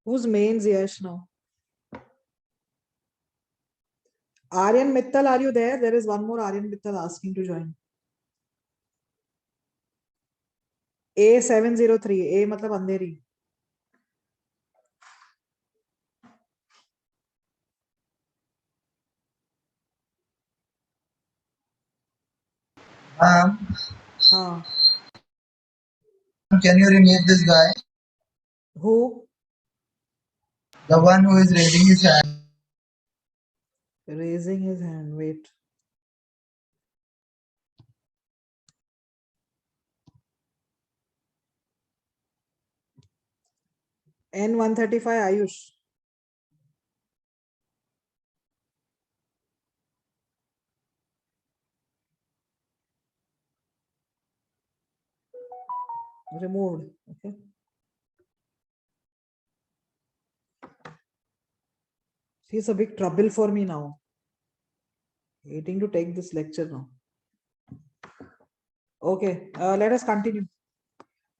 [SPEAKER 1] Who's mains Yash now? Aryan Mittal, are you there? There is one more Aryan Mittal asking to join. A703. A matlab andheri.
[SPEAKER 11] Can you remove this guy?
[SPEAKER 1] Who?
[SPEAKER 11] The one who is raising his hand.
[SPEAKER 1] raising his hand. Wait. N135 Ayush. Removed. Okay. He's a big trouble for me now. Waiting to take this lecture now. Okay, let us continue.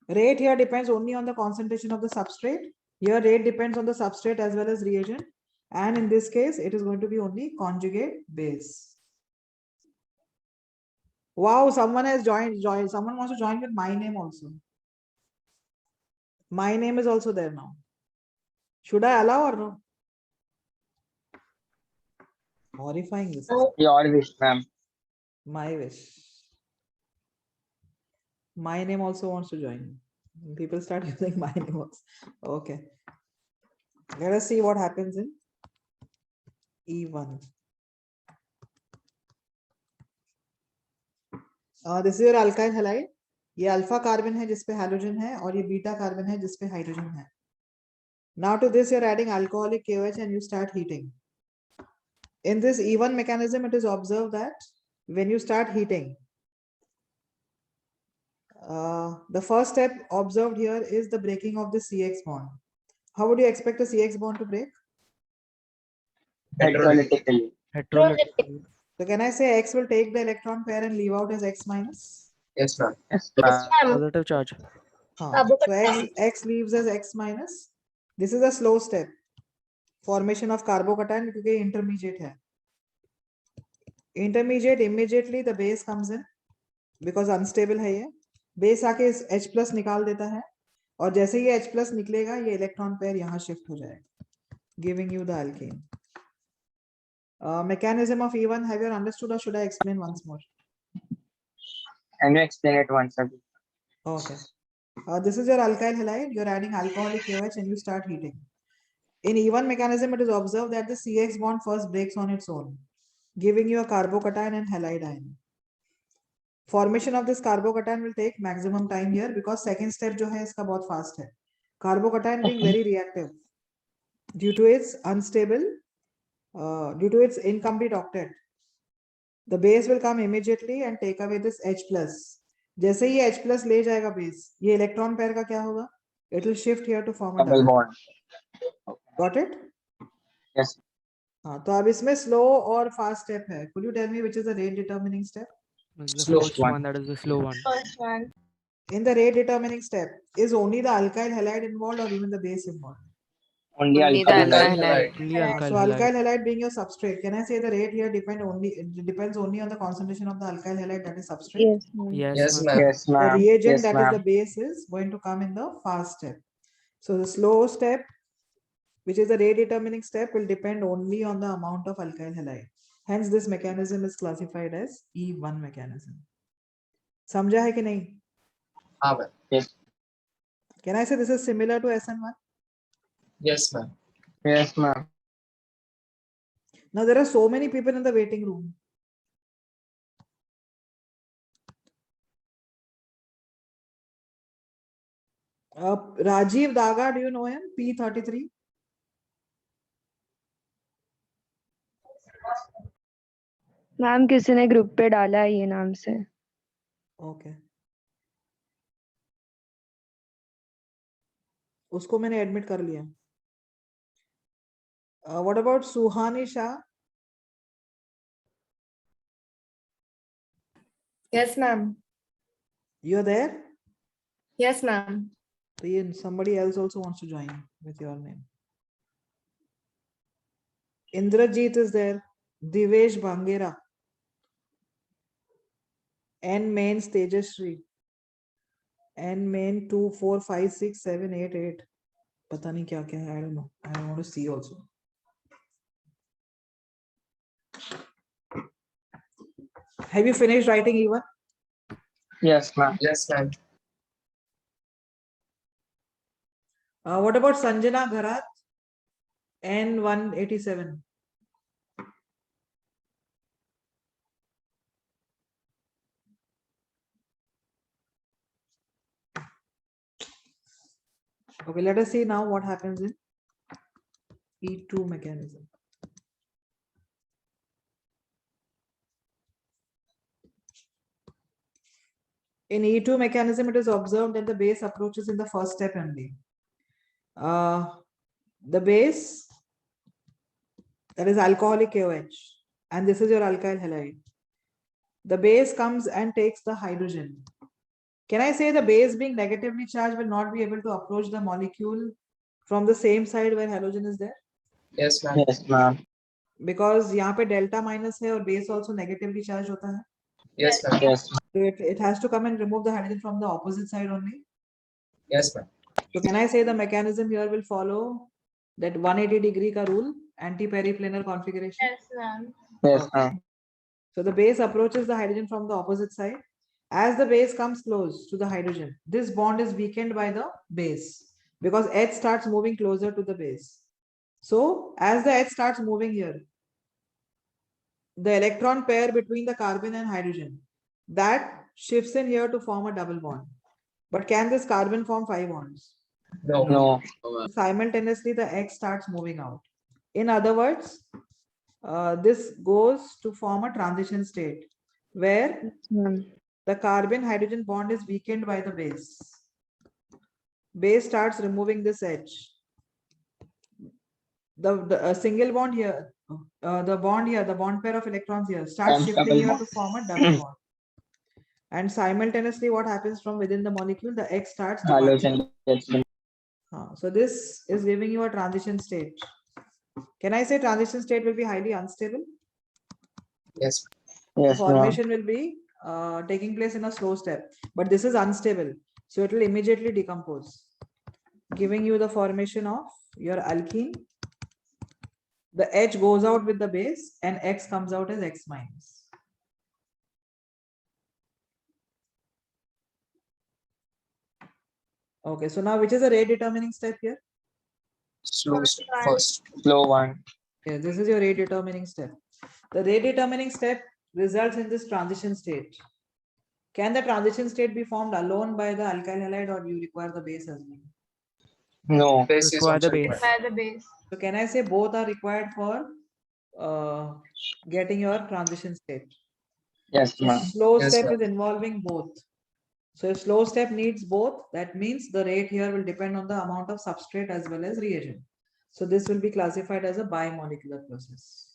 [SPEAKER 1] Rate here depends only on the concentration of the substrate. Here rate depends on the substrate as well as reagent. And in this case, it is going to be only conjugate base. Wow, someone has joined. Someone wants to join with my name also. My name is also there now. Should I allow or no? Horrifying this.
[SPEAKER 10] Your wish, ma'am.
[SPEAKER 1] My wish. My name also wants to join. People start using my name also. Okay. Let us see what happens in E1. This is your alkyl halide. ये alpha carbon है जिसपे hydrogen है और ये beta carbon है जिसपे hydrogen है. Now to this you're adding alcoholic KOH and you start heating. In this E1 mechanism, it is observed that when you start heating, the first step observed here is the breaking of the CX bond. How would you expect a CX bond to break?
[SPEAKER 10] Hydrolytically.
[SPEAKER 5] Heterolytic.
[SPEAKER 1] So can I say X will take the electron pair and leave out as X minus?
[SPEAKER 2] Yes, ma'am.
[SPEAKER 9] Yes,
[SPEAKER 8] Yes,
[SPEAKER 9] ma'am.
[SPEAKER 8] ma'am.
[SPEAKER 5] Positive charge.
[SPEAKER 1] So X leaves as X minus. This is a slow step. Formation of carbocation क्योंकि intermediate है. Intermediate immediately the base comes in because unstable है ये. Base आके इस H plus निकाल देता है और जैसे ये H plus निकलेगा ये electron pair यहाँ shift हो जाएगा, giving you the alkene. Mechanism of E1, have you understood or should I explain once more?
[SPEAKER 10] Can you explain it once again?
[SPEAKER 1] Okay. This is your alkyl halide. You're adding alcoholic KOH and you start heating. In E1 mechanism, it is observed that the CX bond first breaks on its own, giving you a carbocation and halide ion. Formation of this carbocation will take maximum time here because second step जो है इसका बहुत fast है. Carbocation being very reactive due to its unstable, due to its incomplete octet. The base will come immediately and take away this H plus. जैसे ही H plus ले जाएगा base, ये electron pair का क्या होगा? It will shift here to form a
[SPEAKER 10] Double bond.
[SPEAKER 1] Got it?
[SPEAKER 10] Yes.
[SPEAKER 1] हाँ, तो अब इसमें slow और fast step है. Could you tell me which is the rate determining step?
[SPEAKER 5] The
[SPEAKER 2] Slow
[SPEAKER 5] first one, that is the slow one.
[SPEAKER 12] First one.
[SPEAKER 1] In the rate determining step, is only the alkyl halide involved or even the base involved?
[SPEAKER 10] Only
[SPEAKER 7] Only the
[SPEAKER 10] alkyl
[SPEAKER 7] alkyl
[SPEAKER 10] halide.
[SPEAKER 7] halide.
[SPEAKER 5] Only alkyl
[SPEAKER 1] So alkyl
[SPEAKER 5] halide.
[SPEAKER 1] halide being your substrate, can I say the rate here depends only on the concentration of the alkyl halide that is substrate?
[SPEAKER 3] Yes, ma'am.
[SPEAKER 5] Yes,
[SPEAKER 2] Yes,
[SPEAKER 5] ma'am.
[SPEAKER 2] ma'am.
[SPEAKER 10] Yes,
[SPEAKER 1] The
[SPEAKER 10] ma'am.
[SPEAKER 1] reagent
[SPEAKER 10] Yes,
[SPEAKER 1] that is the
[SPEAKER 10] ma'am.
[SPEAKER 1] base is going to come in the fast step. So the slow step, which is the rate determining step, will depend only on the amount of alkyl halide. Hence this mechanism is classified as E1 mechanism. समझा है कि नहीं?
[SPEAKER 2] हाँ, ma'am.
[SPEAKER 10] Yes.
[SPEAKER 1] Can I say this is similar to SN1?
[SPEAKER 2] Yes, ma'am.
[SPEAKER 10] Yes, ma'am.
[SPEAKER 1] Now there are so many people in the waiting room. Rajiv Daga, do you know him? P33.
[SPEAKER 3] Ma'am किसी ने group पे डाला है ये नाम से.
[SPEAKER 1] Okay. उसको मैंने एडमिट कर लिया. What about Suhani Shah?
[SPEAKER 12] Yes, ma'am.
[SPEAKER 1] You're there?
[SPEAKER 12] Yes, ma'am.
[SPEAKER 1] So somebody else also wants to join with your name. Indrajit is there. Divesh Bhangera. N mains Tejashree. N main 2, 4, 5, 6, 7, 8, 8. पता नहीं क्या क्या है. I don't know. I want to see also. Have you finished writing E1?
[SPEAKER 10] Yes, ma'am.
[SPEAKER 2] Yes, ma'am.
[SPEAKER 1] What about Sanjana Gharat? N187. Okay, let us see now what happens in E2 mechanism. In E2 mechanism, it is observed that the base approaches in the first step only. The base, that is alcoholic KOH, and this is your alkyl halide. The base comes and takes the hydrogen. Can I say the base being negatively charged will not be able to approach the molecule from the same side where halogen is there?
[SPEAKER 2] Yes, ma'am.
[SPEAKER 9] Yes, ma'am.
[SPEAKER 1] Because यहाँ पे delta minus है और base also negatively charged होता है.
[SPEAKER 2] Yes, ma'am.
[SPEAKER 9] Yes,
[SPEAKER 1] So it has to come and remove the hydrogen from the opposite side only.
[SPEAKER 2] Yes, ma'am.
[SPEAKER 1] So can I say the mechanism here will follow that 180-degree ka rule, anti-periplanar configuration?
[SPEAKER 12] Yes, ma'am.
[SPEAKER 9] yes, ma'am.
[SPEAKER 1] So the base approaches the hydrogen from the opposite side. As the base comes close to the hydrogen, this bond is weakened by the base because H starts moving closer to the base. So as the H starts moving here, the electron pair between the carbon and hydrogen, that shifts in here to form a double bond. But can this carbon form 5 bonds?
[SPEAKER 2] No.
[SPEAKER 9] No.
[SPEAKER 1] Simultaneously, the X starts moving out. In other words, this goes to form a transition state where the carbon hydrogen bond is weakened by the base. Base starts removing this H. The single bond here, the bond here, the bond pair of electrons here starts
[SPEAKER 9] And
[SPEAKER 1] shifting
[SPEAKER 9] double
[SPEAKER 1] here
[SPEAKER 9] bond.
[SPEAKER 1] to form a double bond. And simultaneously, what happens from within the molecule? The X starts departing.
[SPEAKER 9] Halogen gets removed.
[SPEAKER 1] So this is giving you a transition state. Can I say transition state will be highly unstable?
[SPEAKER 2] Yes.
[SPEAKER 9] Yes, ma'am.
[SPEAKER 1] Formation will be taking place in a slow step, but this is unstable, so it will immediately decompose, giving you the formation of your alkene. The H goes out with the base and X comes out as X minus. Okay, so now which is the rate determining step here?
[SPEAKER 2] Slow step first.
[SPEAKER 9] Slow one.
[SPEAKER 1] Yeah, this is your rate determining step. The rate determining step results in this transition state. Can the transition state be formed alone by the alkyl halide, or do you require the base as well?
[SPEAKER 9] No.
[SPEAKER 2] Base is
[SPEAKER 5] Require the
[SPEAKER 2] also
[SPEAKER 5] base.
[SPEAKER 2] required.
[SPEAKER 12] By the base.
[SPEAKER 1] So can I say both are required for getting your transition state?
[SPEAKER 9] Yes, ma'am.
[SPEAKER 1] Slow
[SPEAKER 2] Yes,
[SPEAKER 1] step
[SPEAKER 2] ma'am.
[SPEAKER 1] is involving both. So if slow step needs both, that means the rate here will depend on the amount of substrate as well as reagent. So this will be classified as a bimolecular process.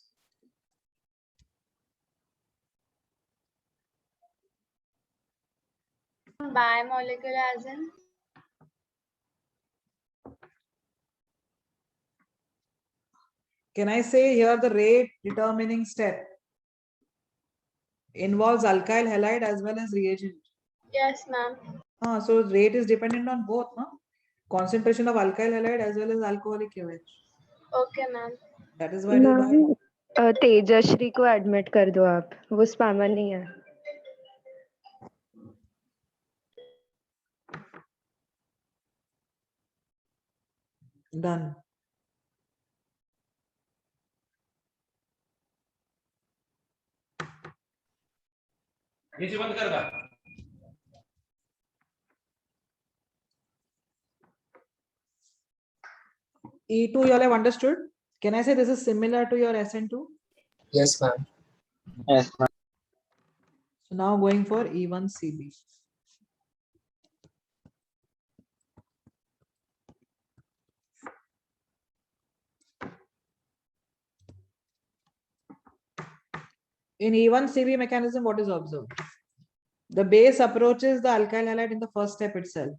[SPEAKER 12] Bimolecular as in?
[SPEAKER 1] Can I say here the rate determining step involves alkyl halide as well as reagent?
[SPEAKER 12] Yes, ma'am.
[SPEAKER 1] So rate is dependent on both, no? Concentration of alkyl halide as well as alcoholic KOH.
[SPEAKER 12] Okay, ma'am.
[SPEAKER 1] That is why it is
[SPEAKER 3] ma'am Tejashree को admit कर दो आप, वो spammer नहीं है.
[SPEAKER 1] done. E2 you all have understood? Can I say this is similar to your SN2?
[SPEAKER 2] Yes, ma'am.
[SPEAKER 9] Yes, ma'am.
[SPEAKER 1] So now going for E1CB. In E1CB mechanism, what is observed? The base approaches the alkyl halide in the first step itself.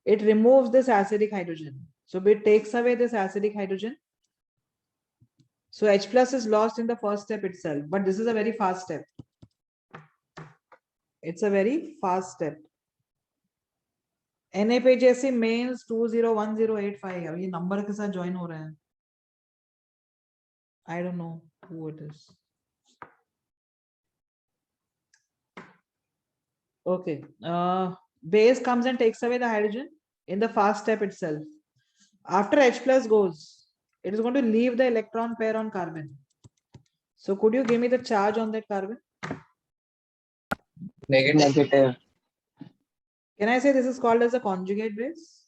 [SPEAKER 1] It removes this acidic hydrogen. So it takes away this acidic hydrogen. So H plus is lost in the first step itself, but this is a very fast step. It's a very fast step. NAPJC mains 201085. अब ये number के साथ join हो रहे हैं. I don't know who it is. Okay. Base comes and takes away the hydrogen in the fast step itself. After H plus goes, it is going to leave the electron pair on carbon. So could you give me the charge on that carbon?
[SPEAKER 2] Negative.
[SPEAKER 9] Negative.
[SPEAKER 1] Can I say this is called as a conjugate base?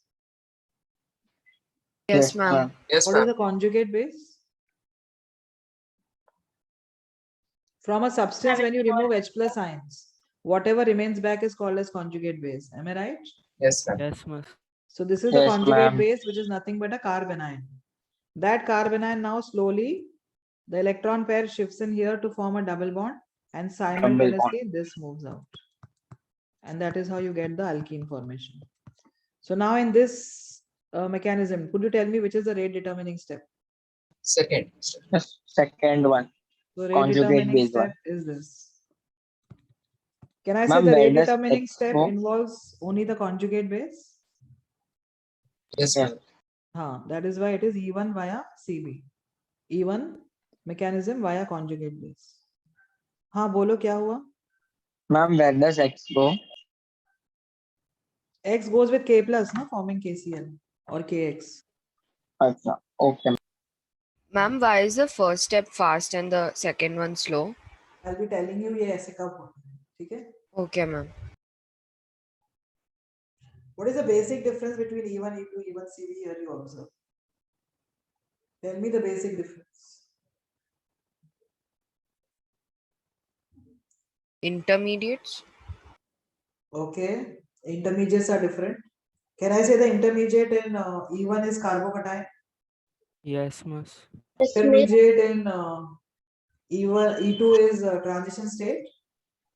[SPEAKER 7] Yes, ma'am.
[SPEAKER 2] Yes,
[SPEAKER 1] What is
[SPEAKER 2] ma'am.
[SPEAKER 1] the conjugate base? From a substance, when you remove H plus ions, whatever remains back is called as conjugate base. Am I right?
[SPEAKER 2] Yes, ma'am.
[SPEAKER 5] Yes, miss.
[SPEAKER 1] So this is the
[SPEAKER 9] Yes,
[SPEAKER 1] conjugate
[SPEAKER 9] ma'am.
[SPEAKER 1] base, which is nothing but a carbanion. That carbanion now slowly, the electron pair shifts in here to form a double bond, and simultaneously this moves out. And that is how you get the alkene formation. So now in this mechanism, could you tell me which is the rate determining step?
[SPEAKER 2] Second.
[SPEAKER 9] Yes, second one.
[SPEAKER 1] So rate
[SPEAKER 9] Conjugate
[SPEAKER 1] determining
[SPEAKER 9] base
[SPEAKER 1] step
[SPEAKER 9] one.
[SPEAKER 1] is this. Can I say
[SPEAKER 9] Ma'am,
[SPEAKER 1] the
[SPEAKER 9] where
[SPEAKER 1] rate
[SPEAKER 9] does
[SPEAKER 1] determining
[SPEAKER 9] X
[SPEAKER 1] step
[SPEAKER 9] go?
[SPEAKER 1] involves only the conjugate base?
[SPEAKER 2] Yes,
[SPEAKER 9] Yes.
[SPEAKER 2] ma'am.
[SPEAKER 1] That is why it is E1 via CB. E1 mechanism via conjugate base. हाँ बोलो क्या हुआ?
[SPEAKER 9] Ma'am, where does X go?
[SPEAKER 1] X goes with K plus, no, forming KCl or KX.
[SPEAKER 9] Acha. Okay.
[SPEAKER 7] Ma'am, why is the first step fast and the second one slow?
[SPEAKER 1] I'll be telling you ये ऐसे कब होता है, ठीक है?
[SPEAKER 7] Okay, ma'am.
[SPEAKER 1] What is the basic difference between E1, E2, E1, CB here you observe? Tell me the basic difference.
[SPEAKER 7] Intermediates?
[SPEAKER 1] Okay, intermediates are different. Can I say the intermediate in E1 is carbocation?
[SPEAKER 5] Yes, miss.
[SPEAKER 1] Intermediate in E1, E2 is transition state.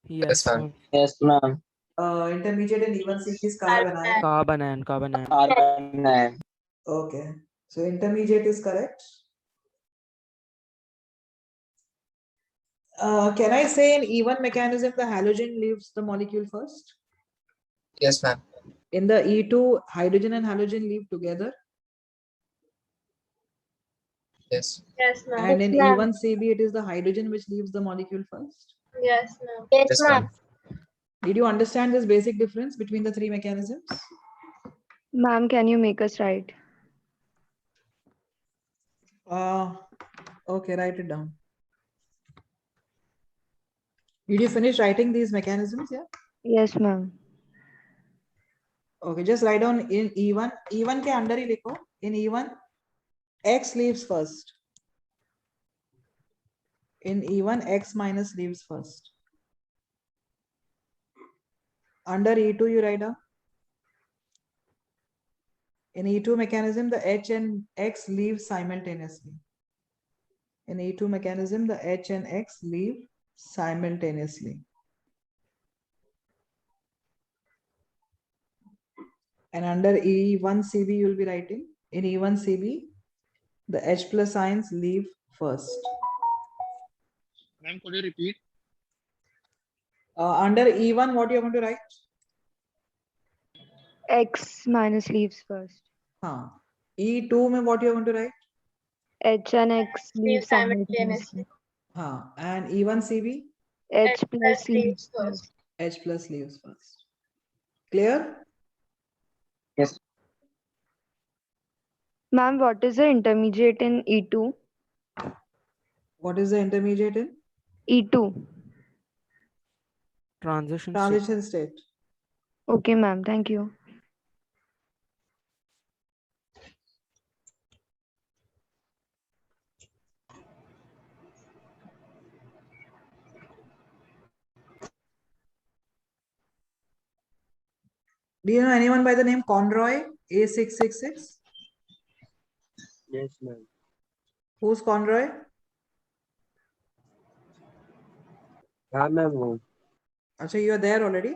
[SPEAKER 5] Yes,
[SPEAKER 2] ma'am.
[SPEAKER 5] ma'am.
[SPEAKER 9] Yes, ma'am.
[SPEAKER 1] Intermediate in E1 CB is carbanion.
[SPEAKER 5] Carbanion, carbanion.
[SPEAKER 9] Carbanion.
[SPEAKER 1] Okay, so intermediate is correct. Can I say in E1 mechanism the halogen leaves the molecule first?
[SPEAKER 2] Yes, ma'am.
[SPEAKER 1] In the E2, hydrogen and halogen leave together.
[SPEAKER 2] Yes.
[SPEAKER 8] Yes, ma'am.
[SPEAKER 1] And in E1 CB, it is the hydrogen which leaves the molecule first.
[SPEAKER 8] Yes, ma'am. Yes,
[SPEAKER 2] Yes,
[SPEAKER 8] ma'am.
[SPEAKER 2] ma'am.
[SPEAKER 1] Did you understand this basic difference between the three mechanisms?
[SPEAKER 3] Ma'am, can you make us write?
[SPEAKER 1] Okay, write it down. Did you finish writing these mechanisms? Yeah.
[SPEAKER 3] Yes, ma'am.
[SPEAKER 1] Okay, just write down in E1. E1 के अंदर ही लिखो. In E1, X leaves first. In E1, X minus leaves first. Under E2, you write down. In E2 mechanism, the H and X leave simultaneously. In E2 mechanism, the H and X leave simultaneously. And under E1 CB, you'll be writing. In E1 CB, the H plus ions leave first.
[SPEAKER 4] Ma'am, could you repeat?
[SPEAKER 1] Under E1, what you're going to write?
[SPEAKER 3] X minus leaves first.
[SPEAKER 1] E2 mein what you're going to write?
[SPEAKER 3] H and X leave simultaneously.
[SPEAKER 1] And E1 CB?
[SPEAKER 3] H plus leaves first.
[SPEAKER 1] H plus leaves first. Clear?
[SPEAKER 9] Yes.
[SPEAKER 3] Ma'am, what is the intermediate in E2?
[SPEAKER 1] What is the intermediate in?
[SPEAKER 3] E2.
[SPEAKER 5] Transition state.
[SPEAKER 1] Transition state.
[SPEAKER 3] Okay, ma'am. Thank you.
[SPEAKER 1] Do you know anyone by the name Conroy A666?
[SPEAKER 13] Yes, ma'am.
[SPEAKER 1] Who's Conroy?
[SPEAKER 13] हाँ ma'am वो
[SPEAKER 1] Acha, you are there already?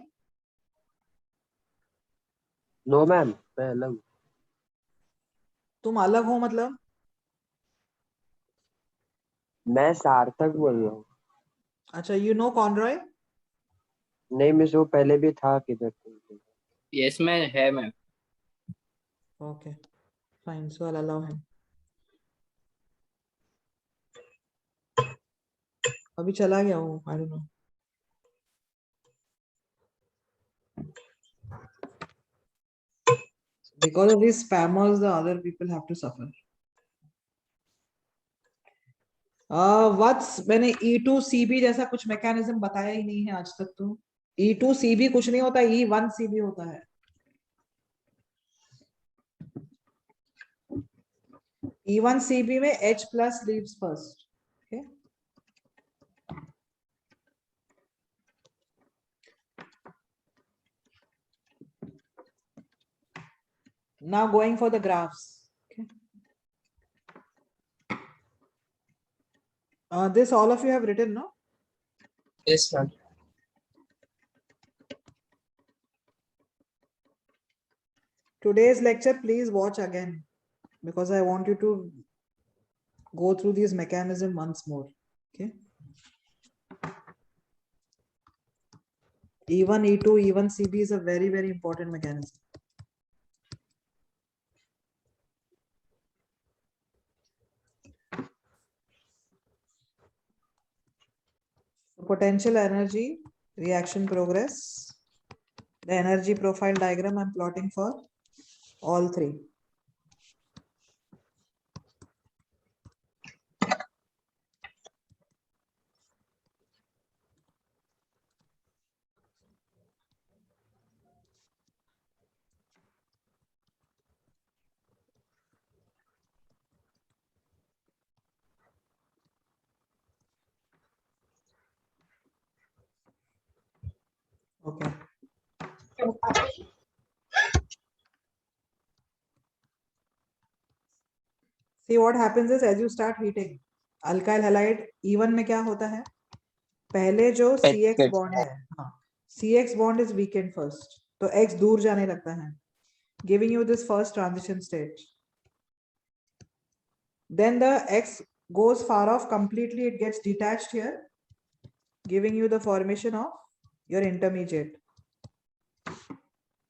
[SPEAKER 13] No ma'am मैं अलग हूँ।
[SPEAKER 1] तुम अलग हो मतलब?
[SPEAKER 13] मैं सार्थक बोल रहा हूँ।
[SPEAKER 1] अच्छा, you know Conroy?
[SPEAKER 13] नहीं मिस वो पहले भी था किधर।
[SPEAKER 10] Yes, ma'am. है ma'am.
[SPEAKER 1] Okay, fine. So I'll allow him. अभी चला गया हूँ. I don't know. Because of these spammers, the other people have to suffer. मैंने E2 CB जैसा कुछ मैकेनिज्म बताया ही नहीं है आज तक तो. E2 CB कुछ नहीं होता, E1 CB होता है. E1 CB में H plus leaves first. Okay. Now going for the graphs. Okay. This all of you have written, no?
[SPEAKER 2] Yes, ma'am.
[SPEAKER 1] Today's lecture, please watch again because I want you to go through these mechanism once more. Okay. E1, E2, E1 CB is a very, very important mechanism. Potential energy, reaction progress, the energy profile diagram I'm plotting for all three. Okay. See what happens is as you start heating, alkyl halide E1 में क्या होता है? पहले जो CX bond है, हाँ, CX bond is weakened first, तो X दूर जाने लगता है, giving you this first transition state. Then the X goes far off completely, it gets detached here, giving you the formation of your intermediate.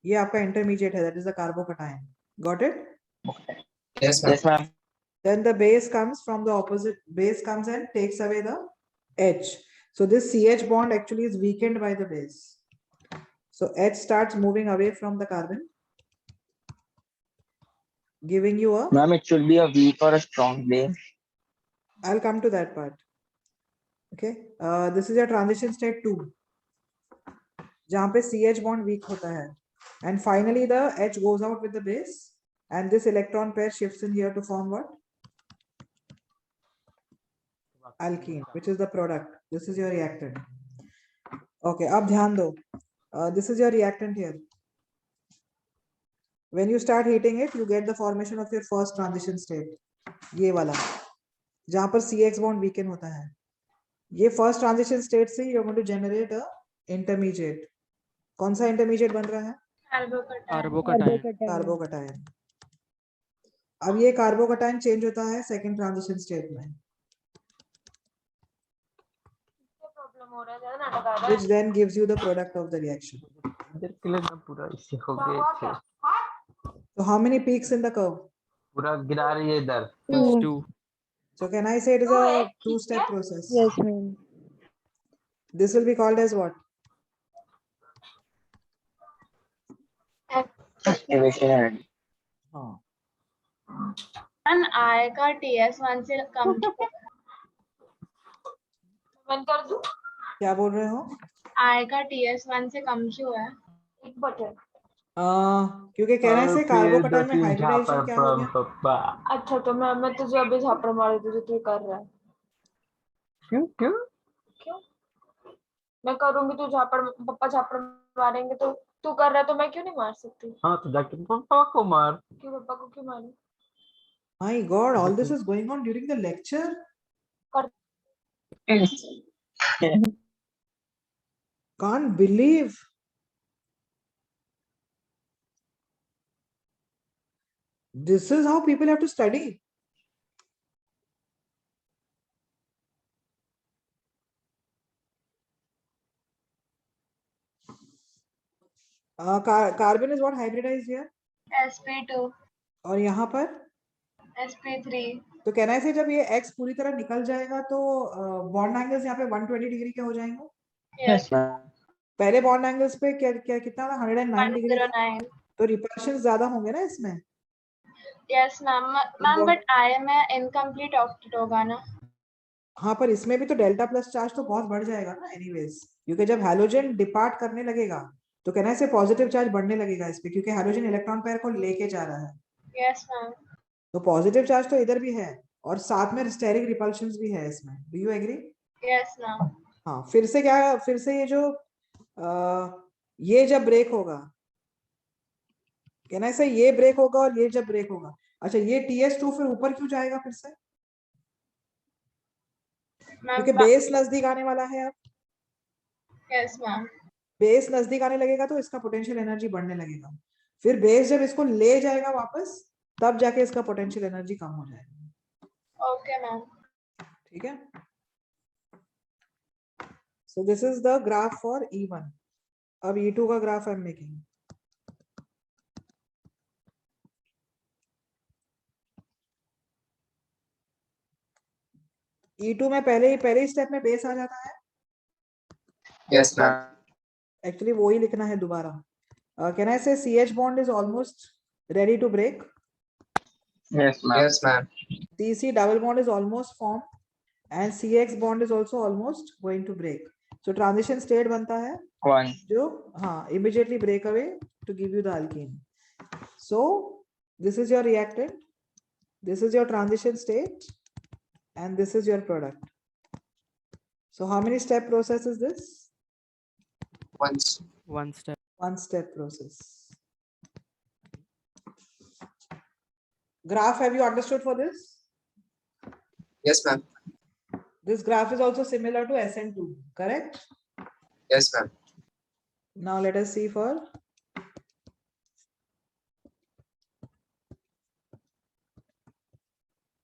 [SPEAKER 1] ये आपका intermediate है, that is the carbocation. Got it?
[SPEAKER 2] Yes, ma'am.
[SPEAKER 9] Yes, ma'am.
[SPEAKER 1] Then the base comes from the opposite, base comes and takes away the H. So this CH bond actually is weakened by the base. So H starts moving away from the carbon, giving you a...
[SPEAKER 9] Ma'am, it should be a weak or a strong base.
[SPEAKER 1] I'll come to that part. Okay. This is your transition state 2. जहाँ पे CH bond weak होता है. And finally the H goes out with the base and this electron pair shifts in here to form what? Alkene, which is the product. This is your reactant. Okay, अब ध्यान दो. This is your reactant here. When you start heating it, you get the formation of your first transition state. ये वाला, जहाँ पर CX bond weaken होता है. ये first transition state से you're going to generate a intermediate. कौन सा intermediate बन रहा है? Carbocation. अब ये carbocation change होता है second transition state में, which then gives you the product of the reaction. So how many peaks in the curve?
[SPEAKER 3] Two.
[SPEAKER 1] So can I say it is a two-step process?
[SPEAKER 3] Yes, ma'am.
[SPEAKER 1] This will be called as what?
[SPEAKER 9] Activation energy.
[SPEAKER 1] हाँ.
[SPEAKER 12] And I का TS1 से कम बंद कर दूं?
[SPEAKER 1] क्या बोल रहे हो?
[SPEAKER 12] I का TS1 से कम क्यों है? एक बटन.
[SPEAKER 1] क्योंकि कहना है से कार्बोकटाइन में हाइब्रिडाइजेशन क्या हो गया?
[SPEAKER 12] अच्छा तो मैं तुझे अभी झापड़ मार दूँ जो तू कर रहा है. क्यों? मैं करूंगी तो पापा झापड़ मारेंगे तो तू कर रहा है तो मैं क्यों नहीं मार सकती?
[SPEAKER 10] हाँ तो जाके पापा को मार.
[SPEAKER 12] क्यों पापा को क्यों मारूं?
[SPEAKER 1] My God, all this is going on during the lecture? Can't believe. This is how people have to study. Carbon is what hybridized here?
[SPEAKER 12] sp2
[SPEAKER 1] और यहाँ पर?
[SPEAKER 12] sp3.
[SPEAKER 1] तो कहना है जब ये X पूरी तरह निकल जाएगा तो बॉन्ड एंगल्स यहाँ पे 120 डिग्री के हो जाएंगे?
[SPEAKER 9] Yes, ma'am.
[SPEAKER 1] पहले बॉन्ड एंगल्स पे क्या कितना था? 109 डिग्री.
[SPEAKER 12] 109.
[SPEAKER 1] तो रिपल्शन ज्यादा होंगे ना इसमें?
[SPEAKER 12] Yes ma'am. Ma'am but I में incomplete octet होगा ना?
[SPEAKER 1] हाँ पर इसमें भी तो डेल्टा प्लस चार्ज तो बहुत बढ़ जाएगा ना एनीवेज, क्योंकि जब हैलोजन डिपार्ट करने लगेगा तो कहना है पॉजिटिव चार्ज बढ़ने लगेगा इस पे, क्योंकि हैलोजन इलेक्ट्रॉन पेयर को लेके जा रहा है.
[SPEAKER 12] Yes ma'am.
[SPEAKER 1] तो पॉजिटिव चार्ज तो इधर भी है और साथ में स्टेरिक रिपल्शंस भी है इसमें. Do you agree?
[SPEAKER 8] Yes, ma'am.
[SPEAKER 1] हाँ, फिर से क्या, फिर से ये जो ये जब ब्रेक होगा, कहना ऐसे ये ब्रेक होगा और ये जब ब्रेक होगा. अच्छा, ये TS2 फिर ऊपर क्यों जाएगा फिर से? क्योंकि बेस नजदीक आने वाला है. अब
[SPEAKER 8] Yes, ma'am.
[SPEAKER 1] बेस नजदीक आने लगेगा तो इसका पोटेंशियल एनर्जी बढ़ने लगेगा. फिर बेस जब इसको ले जाएगा वापस, तब जाके इसका पोटेंशियल एनर्जी कम हो जाएगा.
[SPEAKER 8] Okay, ma'am.
[SPEAKER 1] ठीक है. So this is the graph for E1. अब E2 का graph I am making. E2 में पहले ही स्टेप में बेस आ जाता है.
[SPEAKER 2] Yes, ma'am.
[SPEAKER 1] एक्चुअली वो ही लिखना है दोबारा. कैन आई से CH bond is almost ready to break?
[SPEAKER 9] Yes, ma'am.
[SPEAKER 2] Yes, ma'am.
[SPEAKER 1] CC double bond is almost formed and CX bond is also almost going to break. So transition state बनता है
[SPEAKER 9] 1.
[SPEAKER 1] जो हाँ immediately break away to give you the alkene. So this is your reactant, this is your transition state, and this is your product. So how many step process is this?
[SPEAKER 2] Once.
[SPEAKER 5] One step.
[SPEAKER 1] One step process. Graph, have you understood for this?
[SPEAKER 2] Yes, ma'am.
[SPEAKER 1] This graph is also similar to SN2, correct?
[SPEAKER 2] Yes, ma'am.
[SPEAKER 1] Now let us see for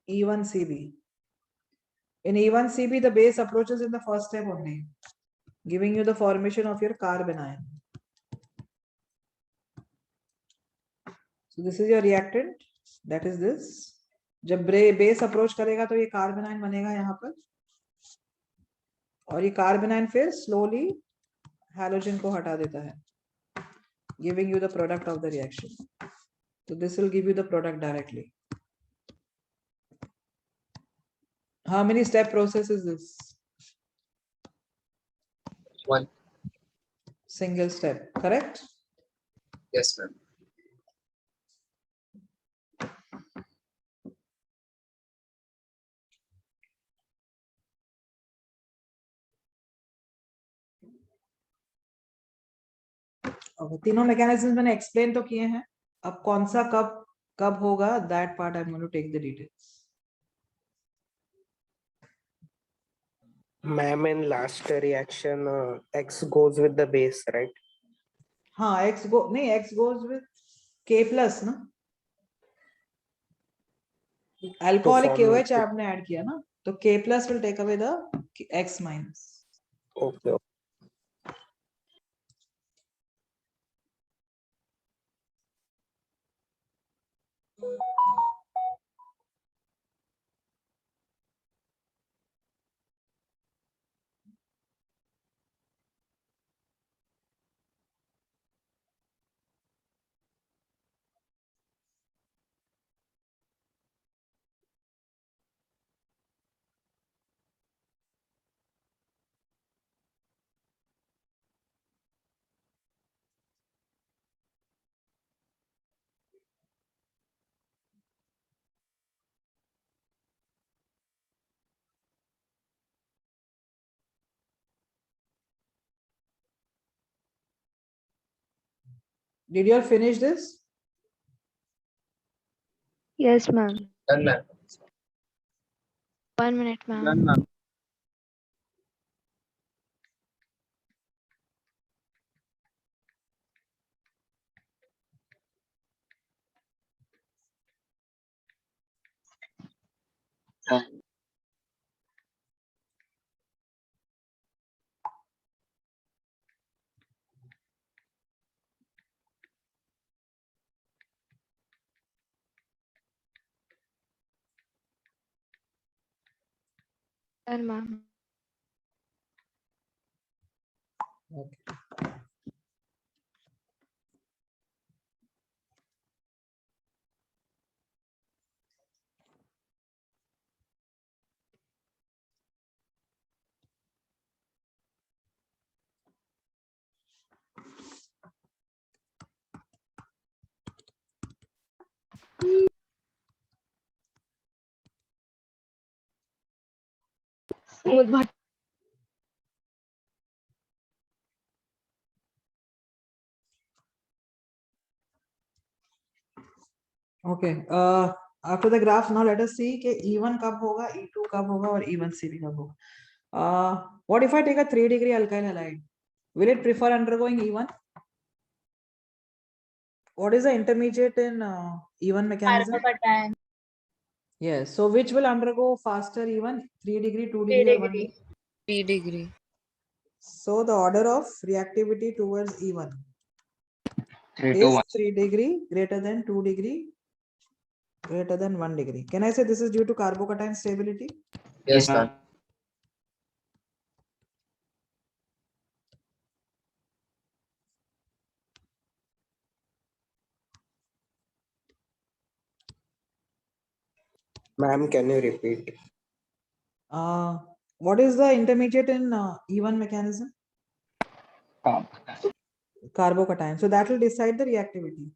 [SPEAKER 1] E1CB. In E1CB, the base approaches in the first step only, giving you the formation of your carbanion. So this is your reactant, that is this. जब base approach करेगा तो ये कार्बेनाइन बनेगा यहाँ पर, और ये कार्बेनाइन फिर स्लोली हैलोजन को हटा देता है, giving you the product of the reaction. So this will give you the product directly. How many step process is this?
[SPEAKER 2] One.
[SPEAKER 1] Single step, correct?
[SPEAKER 2] Yes, ma'am.
[SPEAKER 1] तीनों मैकेनिज्म मैंने एक्सप्लेन तो किए हैं. अब कौन सा कब कब होगा, that part I am going to take the details.
[SPEAKER 13] Ma'am, in last reaction, X goes with the base, right?
[SPEAKER 1] हाँ, X goes with K plus ना. Alcoholic
[SPEAKER 13] form
[SPEAKER 1] KOH आपने ऐड किया ना, तो K plus will take away the X minus.
[SPEAKER 13] Okay.
[SPEAKER 1] Did you all finish this?
[SPEAKER 3] Yes, ma'am.
[SPEAKER 2] Done, ma'am.
[SPEAKER 6] 1 minute, ma'am.
[SPEAKER 10] Done, ma'am.
[SPEAKER 6] Done, ma'am.
[SPEAKER 1] Okay.
[SPEAKER 6] Smooth body
[SPEAKER 1] Okay. After the graph, now let us see कि E1 कब होगा, E2 कब होगा और E1C भी कब होगा. What if I take a 3-degree alkyl halide? Will it prefer undergoing E1? What is the intermediate in E1 mechanism?
[SPEAKER 8] Carbocation.
[SPEAKER 1] Yes. So which will undergo faster E1? 3-degree, 2-degree, or 1-degree?
[SPEAKER 7] 3 degree.
[SPEAKER 1] So the order of reactivity towards E1
[SPEAKER 9] 3 to
[SPEAKER 1] is
[SPEAKER 9] 1.
[SPEAKER 1] 3-degree greater than 2-degree greater than 1-degree. Can I say this is due to carbocation stability?
[SPEAKER 2] Yes, ma'am.
[SPEAKER 13] Ma'am, can you repeat?
[SPEAKER 1] What is the intermediate in E1 mechanism? Carbocation. So that will decide the reactivity.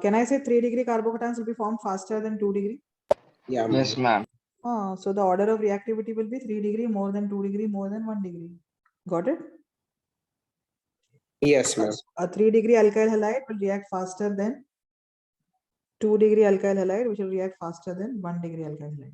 [SPEAKER 1] Can I say 3-degree carbocations will be formed faster than 2-degree?
[SPEAKER 13] Yeah,
[SPEAKER 9] Yes, ma'am.
[SPEAKER 1] So the order of reactivity will be 3-degree more than 2-degree more than 1-degree. Got it?
[SPEAKER 13] Yes, ma'am.
[SPEAKER 1] A 3-degree alkyl halide will react faster than 2-degree alkyl halide, which will react faster than 1-degree alkyl halide.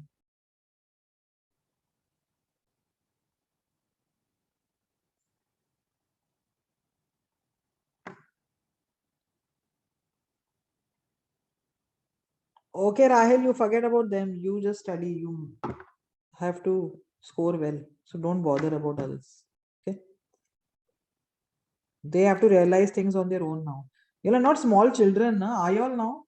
[SPEAKER 1] Okay, Rahel, you forget about them. You just study. You have to score well. So don't bother about others. Okay. They have to realize things on their own now. You are not small children, na? Are you all now?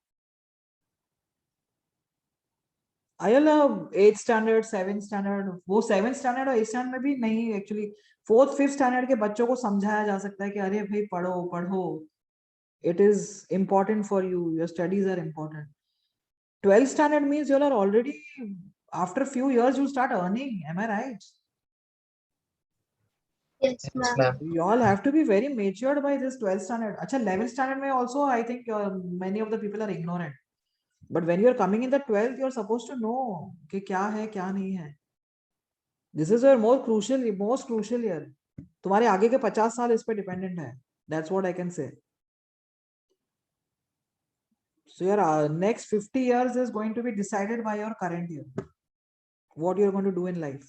[SPEAKER 1] Are you all 8th standard, 7th standard? वो 7th standard और 8th standard में भी नहीं actually 4th, 5th standard के बच्चों को समझाया जा सकता है कि अरे भाई पढ़ो पढ़ो. It is important for you. Your studies are important. 12th standard means you all are already, after a few years, you start earning. Am I right?
[SPEAKER 8] Yes,
[SPEAKER 2] Yes,
[SPEAKER 8] ma'am.
[SPEAKER 2] ma'am.
[SPEAKER 1] You all have to be very matured by this 12th standard. Acha, 11th standard mein also, I think many of the people are ignorant. But when you are coming in the 12th, you are supposed to know कि क्या है क्या नहीं है. This is your most crucial year. तुम्हारे आगे के 50 साल इस पे dependent है. That's what I can say. So your next 50 years is going to be decided by your current year. What you are going to do in life.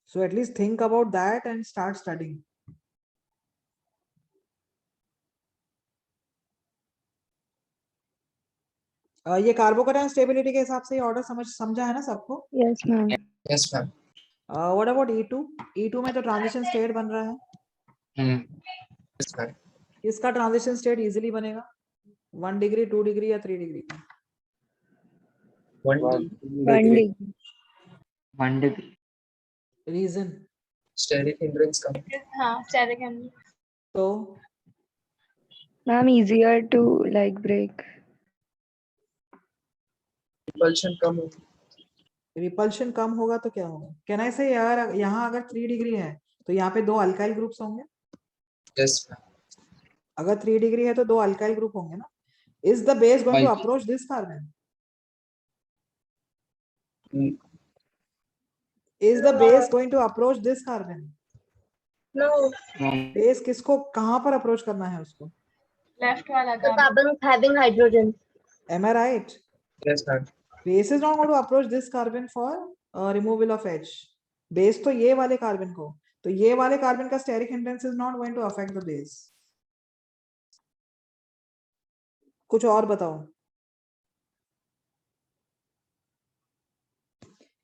[SPEAKER 1] So at least think about that and start studying. ये carbocation stability के हिसाब से order समझा है ना सबको?
[SPEAKER 3] Yes, ma'am.
[SPEAKER 2] Yes, ma'am.
[SPEAKER 1] What about E2? E2 में तो ट्रांजिशन स्टेट बन रहा है.
[SPEAKER 2] Yes, ma'am.
[SPEAKER 1] इसका ट्रांजिशन स्टेट इजीली बनेगा 1 डिग्री 2 डिग्री या 3 degree.
[SPEAKER 2] 1
[SPEAKER 3] 1
[SPEAKER 2] degree.
[SPEAKER 3] degree.
[SPEAKER 9] 1 degree.
[SPEAKER 1] Reason?
[SPEAKER 2] Steric hindrance come.
[SPEAKER 12] हाँ steric hindrance.
[SPEAKER 1] तो
[SPEAKER 3] Ma'am, easier to like break.
[SPEAKER 2] Repulsion come.
[SPEAKER 1] Repulsion कम होगा तो क्या होगा? कैन आई से यार यहाँ अगर 3 डिग्री है तो यहाँ पे 2 अल्काइल ग्रुप्स होंगे.
[SPEAKER 2] Yes, ma'am.
[SPEAKER 1] अगर 3 डिग्री है तो 2 अल्काइल ग्रुप होंगे ना. Is the base going to
[SPEAKER 9] Right.
[SPEAKER 1] Approach this carbon? Is the base going to approach this carbon?
[SPEAKER 8] No,
[SPEAKER 1] Base किसको कहाँ पर approach करना है उसको?
[SPEAKER 12] Left वाला
[SPEAKER 8] the
[SPEAKER 12] carbon.
[SPEAKER 8] carbon having hydrogen.
[SPEAKER 1] Am I right?
[SPEAKER 2] Yes, ma'am.
[SPEAKER 1] Base is not going to approach this carbon for removal of H. Base तो ये वाले carbon को, तो ये वाले carbon का steric hindrance is not going to affect the base. कुछ और बताओ.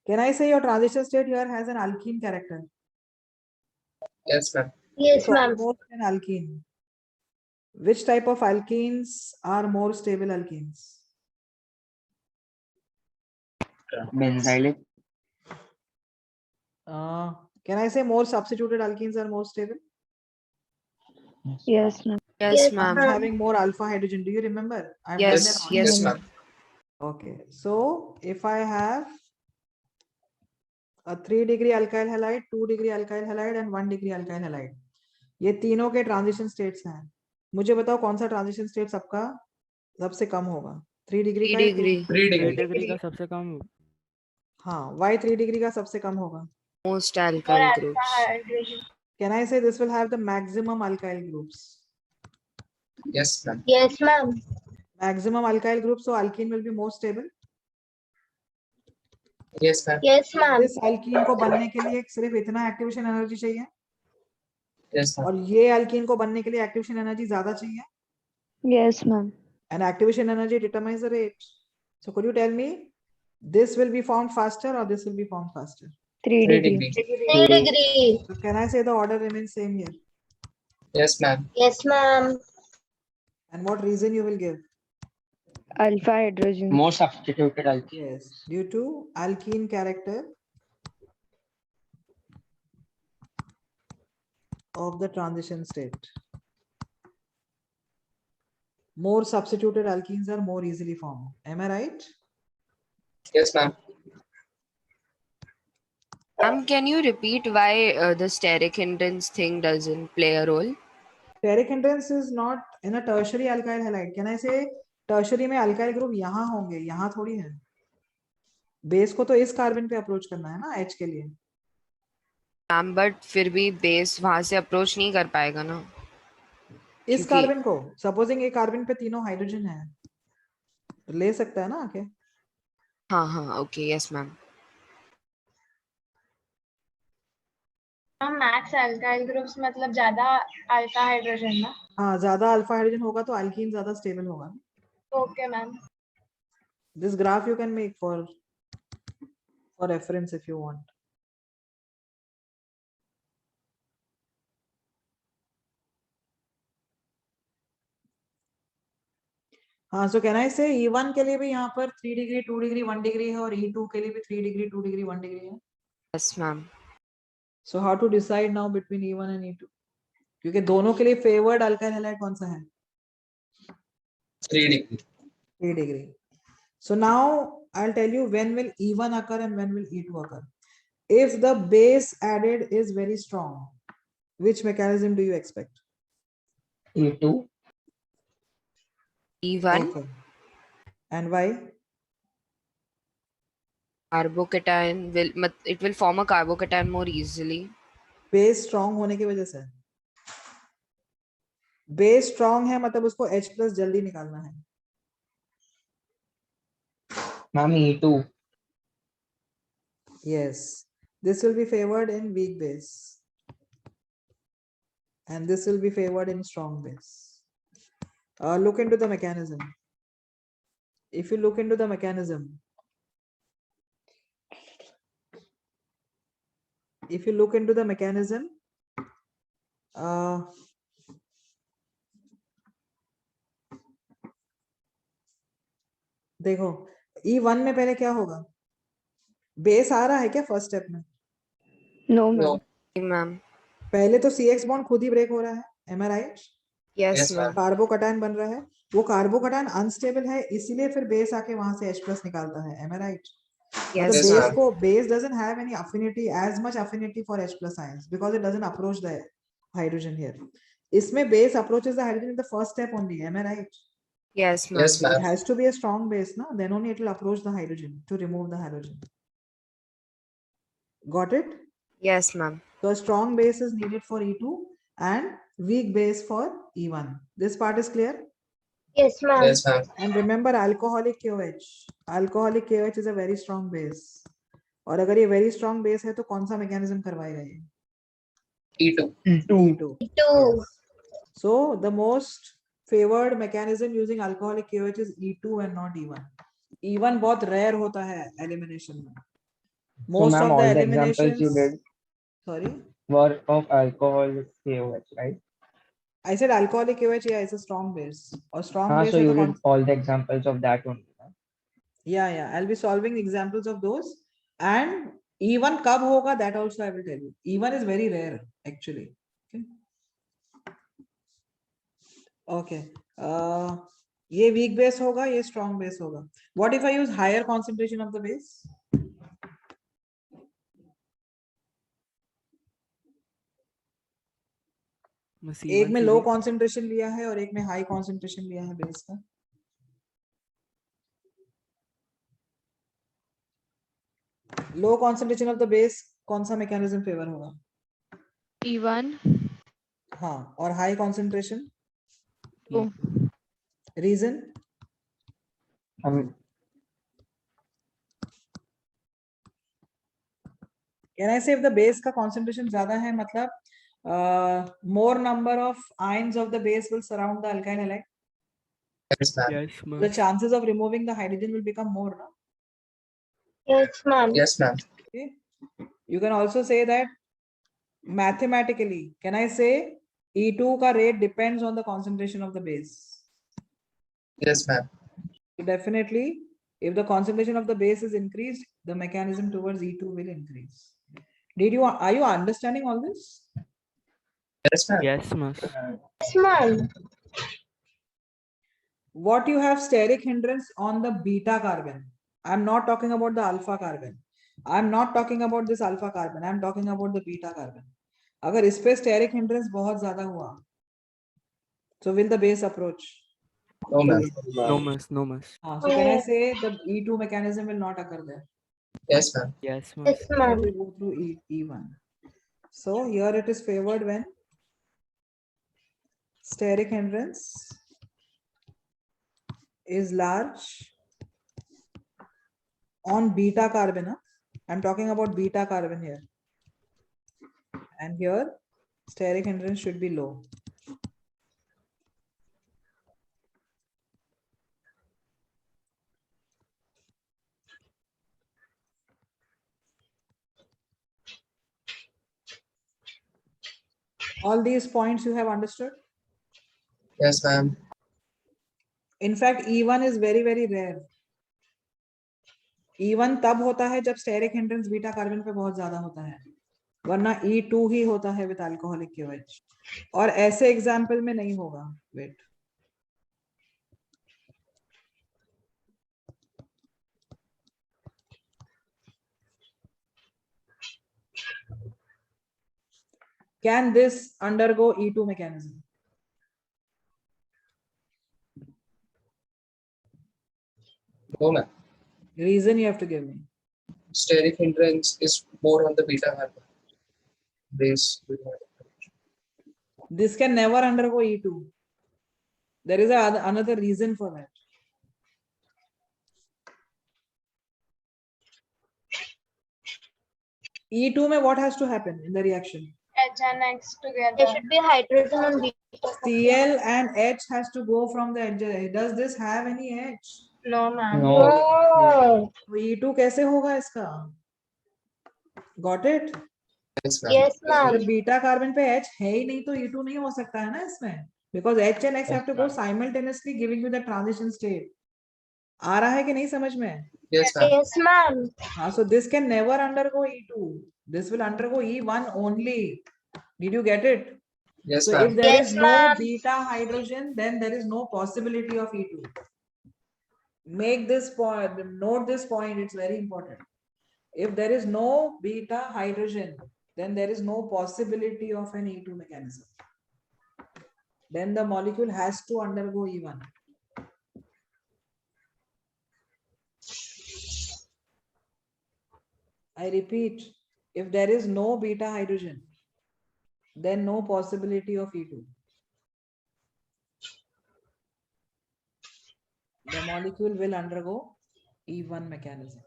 [SPEAKER 1] Can I say your transition state here has an alkene character?
[SPEAKER 2] Yes, ma'am.
[SPEAKER 8] Yes,
[SPEAKER 1] It's
[SPEAKER 8] ma'am.
[SPEAKER 1] almost an alkene. Which type of alkenes are more stable alkenes?
[SPEAKER 9] Benzylic.
[SPEAKER 1] Can I say more substituted alkenes are more stable?
[SPEAKER 3] Yes, ma'am.
[SPEAKER 7] Yes,
[SPEAKER 8] Yes,
[SPEAKER 7] ma'am.
[SPEAKER 8] ma'am.
[SPEAKER 1] Having more alpha hydrogen. Do you remember? I've done
[SPEAKER 7] Yes,
[SPEAKER 1] that
[SPEAKER 7] yes,
[SPEAKER 2] Yes,
[SPEAKER 7] ma'am.
[SPEAKER 2] ma'am.
[SPEAKER 1] Okay, so if I have a 3 degree alkyl halide, 2 degree alkyl halide and 1 degree alkyl halide, ये तीनों के transition states हैं. मुझे बताओ कौन सा transition state सबका सबसे कम होगा? 3 डिग्री
[SPEAKER 7] 3
[SPEAKER 1] का या two?
[SPEAKER 7] degree.
[SPEAKER 2] 3
[SPEAKER 5] 3
[SPEAKER 2] degree.
[SPEAKER 5] डिग्री का सबसे कम
[SPEAKER 1] हाँ, why 3 डिग्री का सबसे कम होगा?
[SPEAKER 7] Most
[SPEAKER 8] For
[SPEAKER 7] alkyl
[SPEAKER 8] alpha
[SPEAKER 7] groups.
[SPEAKER 8] hydrogen.
[SPEAKER 1] Can I say this will have the maximum alkyl groups?
[SPEAKER 2] Yes, ma'am.
[SPEAKER 8] Yes, ma'am.
[SPEAKER 1] Maximum alkyl groups, so alkene will be more stable.
[SPEAKER 2] Yes, ma'am.
[SPEAKER 8] Yes, ma'am.
[SPEAKER 1] इस alkene को बनने के लिए सिर्फ इतना activation energy चाहिए
[SPEAKER 2] Yes, ma'am.
[SPEAKER 1] और ये alkene को बनने के लिए activation energy ज्यादा चाहिए.
[SPEAKER 3] Yes, ma'am.
[SPEAKER 1] And activation energy determines the rate. So could you tell me this will be formed faster or this will be formed faster?
[SPEAKER 3] 3
[SPEAKER 2] 3
[SPEAKER 3] degree.
[SPEAKER 2] degree.
[SPEAKER 8] 3 degree.
[SPEAKER 1] So can I say the order remains same here?
[SPEAKER 2] Yes, ma'am.
[SPEAKER 8] Yes, ma'am.
[SPEAKER 1] And what reason you will give?
[SPEAKER 3] Alpha hydrogen.
[SPEAKER 9] More substituted alkyl.
[SPEAKER 1] Yes, due to alkene character of the transition state. More substituted alkenes are more easily formed. Am I right?
[SPEAKER 2] Yes, ma'am.
[SPEAKER 7] Can you repeat why the steric hindrance thing doesn't play a role?
[SPEAKER 1] Steric hindrance is not in a tertiary alkyl halide. Can I say tertiary में alkyl group यहाँ होंगे, यहाँ थोड़ी है. Base को तो इस carbon पे अप्रोच करना है ना H के लिए.
[SPEAKER 7] बट फिर भी बेस वहां से अप्रोच नहीं कर पाएगा ना.
[SPEAKER 1] इस कार्बन को सपोजिंग एक कार्बन पे तीनों हाइड्रोजन है तो ले सकता है ना आके.
[SPEAKER 7] हाँ हाँ okay yes ma'am.
[SPEAKER 12] Max alkyl groups मतलब ज्यादा अल्फा हाइड्रोजन ना.
[SPEAKER 1] हाँ, ज्यादा अल्फा हाइड्रोजन होगा तो अल्कीन ज्यादा स्टेबल होगा.
[SPEAKER 12] Okay ma'am.
[SPEAKER 1] This graph you can make for reference if you want. हाँ, so can I say E1 के लिए भी यहाँ पर 3 डिग्री 2 डिग्री 1 डिग्री है और E2 के लिए भी 3 डिग्री 2 डिग्री 1 डिग्री है.
[SPEAKER 7] Yes ma'am.
[SPEAKER 1] So how to decide now between E1 and E2? क्योंकि दोनों के लिए फेवर्ड अल्काइल हैलाइड कौन सा है?
[SPEAKER 2] 3 degree.
[SPEAKER 1] 3 degree. So now I'll tell you when will E1 occur and when will E2 occur. If the base added is very strong, which mechanism do you expect?
[SPEAKER 9] E2.
[SPEAKER 7] E1.
[SPEAKER 1] Okay. And why?
[SPEAKER 7] Carbocation will form a carbocation more easily.
[SPEAKER 1] Base strong होने की वजह से. Base strong है मतलब उसको H plus जल्दी निकालना है.
[SPEAKER 9] Ma'am, E2.
[SPEAKER 1] Yes, this will be favored in weak base. And this will be favored in strong base. Look into the mechanism. If you look into the mechanism, देखो E1 में पहले क्या होगा? Base आ रहा है क्या फर्स्ट स्टेप में?
[SPEAKER 3] No, ma'am.
[SPEAKER 2] No.
[SPEAKER 7] Ma'am.
[SPEAKER 1] पहले तो CX बॉन्ड खुद ही ब्रेक हो रहा है. Am I right?
[SPEAKER 7] Yes
[SPEAKER 2] Yes,
[SPEAKER 7] ma'am.
[SPEAKER 2] ma'am.
[SPEAKER 1] Carbocation बन रहा है. वो कार्बोकैटायन अनस्टेबल है इसीलिए फिर बेस आके वहां से H plus निकालता है. Am I right?
[SPEAKER 7] Yes,
[SPEAKER 1] मतलब
[SPEAKER 2] ma'am.
[SPEAKER 1] base doesn't have any affinity, as much affinity for H plus ions because it doesn't approach the hydrogen here. इसमें base approaches the hydrogen in the first step only. Am I right?
[SPEAKER 7] Yes, ma'am.
[SPEAKER 2] Yes,
[SPEAKER 1] It
[SPEAKER 2] ma'am.
[SPEAKER 1] has to be a strong base, no? Then only it will approach the hydrogen to remove the halogen. Got it?
[SPEAKER 7] Yes, ma'am.
[SPEAKER 1] So a strong base is needed for E2 and weak base for E1. This part is clear?
[SPEAKER 8] Yes, ma'am.
[SPEAKER 2] Yes, ma'am.
[SPEAKER 1] And remember alcoholic KOH. Alcoholic KOH is a very strong base. और अगर ये very strong base है तो कौन सा mechanism करवाएगा ये?
[SPEAKER 2] E2.
[SPEAKER 1] E2.
[SPEAKER 8] E2.
[SPEAKER 1] Yes. So the most favored mechanism using alcoholic KOH is E2 and not E1. E1 बहुत rare होता है elimination में. Most
[SPEAKER 9] ma'am,
[SPEAKER 1] of the
[SPEAKER 9] all the examples you
[SPEAKER 1] eliminations.
[SPEAKER 9] did
[SPEAKER 1] Sorry,
[SPEAKER 9] were of alcohol KOH, right?
[SPEAKER 1] I said alcoholic KOH. Yeah, it's a strong base. Or strong base.
[SPEAKER 9] So
[SPEAKER 1] है
[SPEAKER 9] you
[SPEAKER 1] तो
[SPEAKER 9] did
[SPEAKER 1] कौन-
[SPEAKER 9] all the examples of that only.
[SPEAKER 1] Yeah. I'll be solving examples of those. And E1 कब होगा? That also I will tell you. E1 is very rare actually. Okay. ये weak base होगा, ये strong base होगा. What if I use higher concentration of the base?
[SPEAKER 5] बस
[SPEAKER 1] एक
[SPEAKER 5] E1
[SPEAKER 1] में
[SPEAKER 5] से
[SPEAKER 1] लो
[SPEAKER 5] भी
[SPEAKER 1] concentration लिया है और एक में high concentration लिया है base का. Low concentration of the base कौन सा मैकेनिज्म फेवर होगा?
[SPEAKER 6] E1.
[SPEAKER 1] हाँ, और high concentration?
[SPEAKER 6] Oh.
[SPEAKER 1] Reason? Can I say if the base का concentration ज़्यादा है मतलब more number of ions of the base will surround the alkyl halide?
[SPEAKER 2] Yes, ma'am.
[SPEAKER 5] Yes,
[SPEAKER 1] The
[SPEAKER 5] ma'am.
[SPEAKER 1] chances of removing the hydrogen will become more, no?
[SPEAKER 8] Yes, ma'am.
[SPEAKER 2] Yes, ma'am.
[SPEAKER 1] Okay. You can also say that mathematically, can I say E2 का rate depends on the concentration of the base?
[SPEAKER 2] Yes, ma'am.
[SPEAKER 1] So definitely, if the concentration of the base is increased, the mechanism towards E2 will increase. Are you understanding all this?
[SPEAKER 2] Yes, ma'am.
[SPEAKER 5] Yes, ma'am.
[SPEAKER 8] Yes, ma'am.
[SPEAKER 1] What you have steric hindrance on the beta carbon. I'm not talking about the alpha carbon. I'm not talking about this alpha carbon. I'm talking about the beta carbon. अगर इस पे steric hindrance बहुत ज़्यादा हुआ, so will the base approach?
[SPEAKER 2] No, ma'am.
[SPEAKER 5] No, ma'am. No, ma'am.
[SPEAKER 1] So can I say the E2 mechanism will not occur there?
[SPEAKER 2] Yes, ma'am.
[SPEAKER 5] Yes, ma'am.
[SPEAKER 8] Yes, ma'am.
[SPEAKER 1] We go through E1. So here it is favored when steric hindrance is large on beta carbon. I'm talking about beta carbon here. And here steric hindrance should be low. All these points you have understood?
[SPEAKER 2] Yes, ma'am.
[SPEAKER 1] In fact, E1 is very, very rare. E1 तब होता है जब steric hindrance beta carbon पे बहुत ज्यादा होता है, वरना E2 ही होता है with alcoholic KOH. और ऐसे एग्जाम्पल में नहीं होगा. Wait. Can this undergo E2 mechanism?
[SPEAKER 2] No, ma'am.
[SPEAKER 1] Reason you have to give me.
[SPEAKER 2] Steric hindrance is more on the beta carbon base.
[SPEAKER 1] This can never undergo E2. There is another reason for that. E2 में what has to happen in the reaction?
[SPEAKER 12] H and X together.
[SPEAKER 8] There should be hydrogen on beta.
[SPEAKER 1] Cl and H has to go from the edge. Does this have any H?
[SPEAKER 8] No, ma'am.
[SPEAKER 9] No.
[SPEAKER 8] No.
[SPEAKER 1] तो E2 कैसे होगा इसका? Got it?
[SPEAKER 2] Yes, ma'am.
[SPEAKER 8] Yes, ma'am.
[SPEAKER 1] जब beta carbon पे H है ही नहीं तो E2 नहीं हो सकता है ना इसमें, because H and X have to go simultaneously, giving you the transition state. आ रहा है कि नहीं समझ में?
[SPEAKER 2] Yes, ma'am.
[SPEAKER 8] Yes, ma'am.
[SPEAKER 1] हाँ, so this can never undergo E2. This will undergo E1 only. Did you get it?
[SPEAKER 2] Yes,
[SPEAKER 1] So
[SPEAKER 2] ma'am.
[SPEAKER 1] if there
[SPEAKER 8] Yes,
[SPEAKER 1] is no
[SPEAKER 8] ma'am.
[SPEAKER 1] beta hydrogen, then there is no possibility of E2. Make this point, note this point, it's very important. If there is no beta hydrogen, then there is no possibility of an E2 mechanism. Then the molecule has to undergo E1. I repeat, if there is no beta hydrogen, then no possibility of E2. The molecule will undergo E1 mechanism.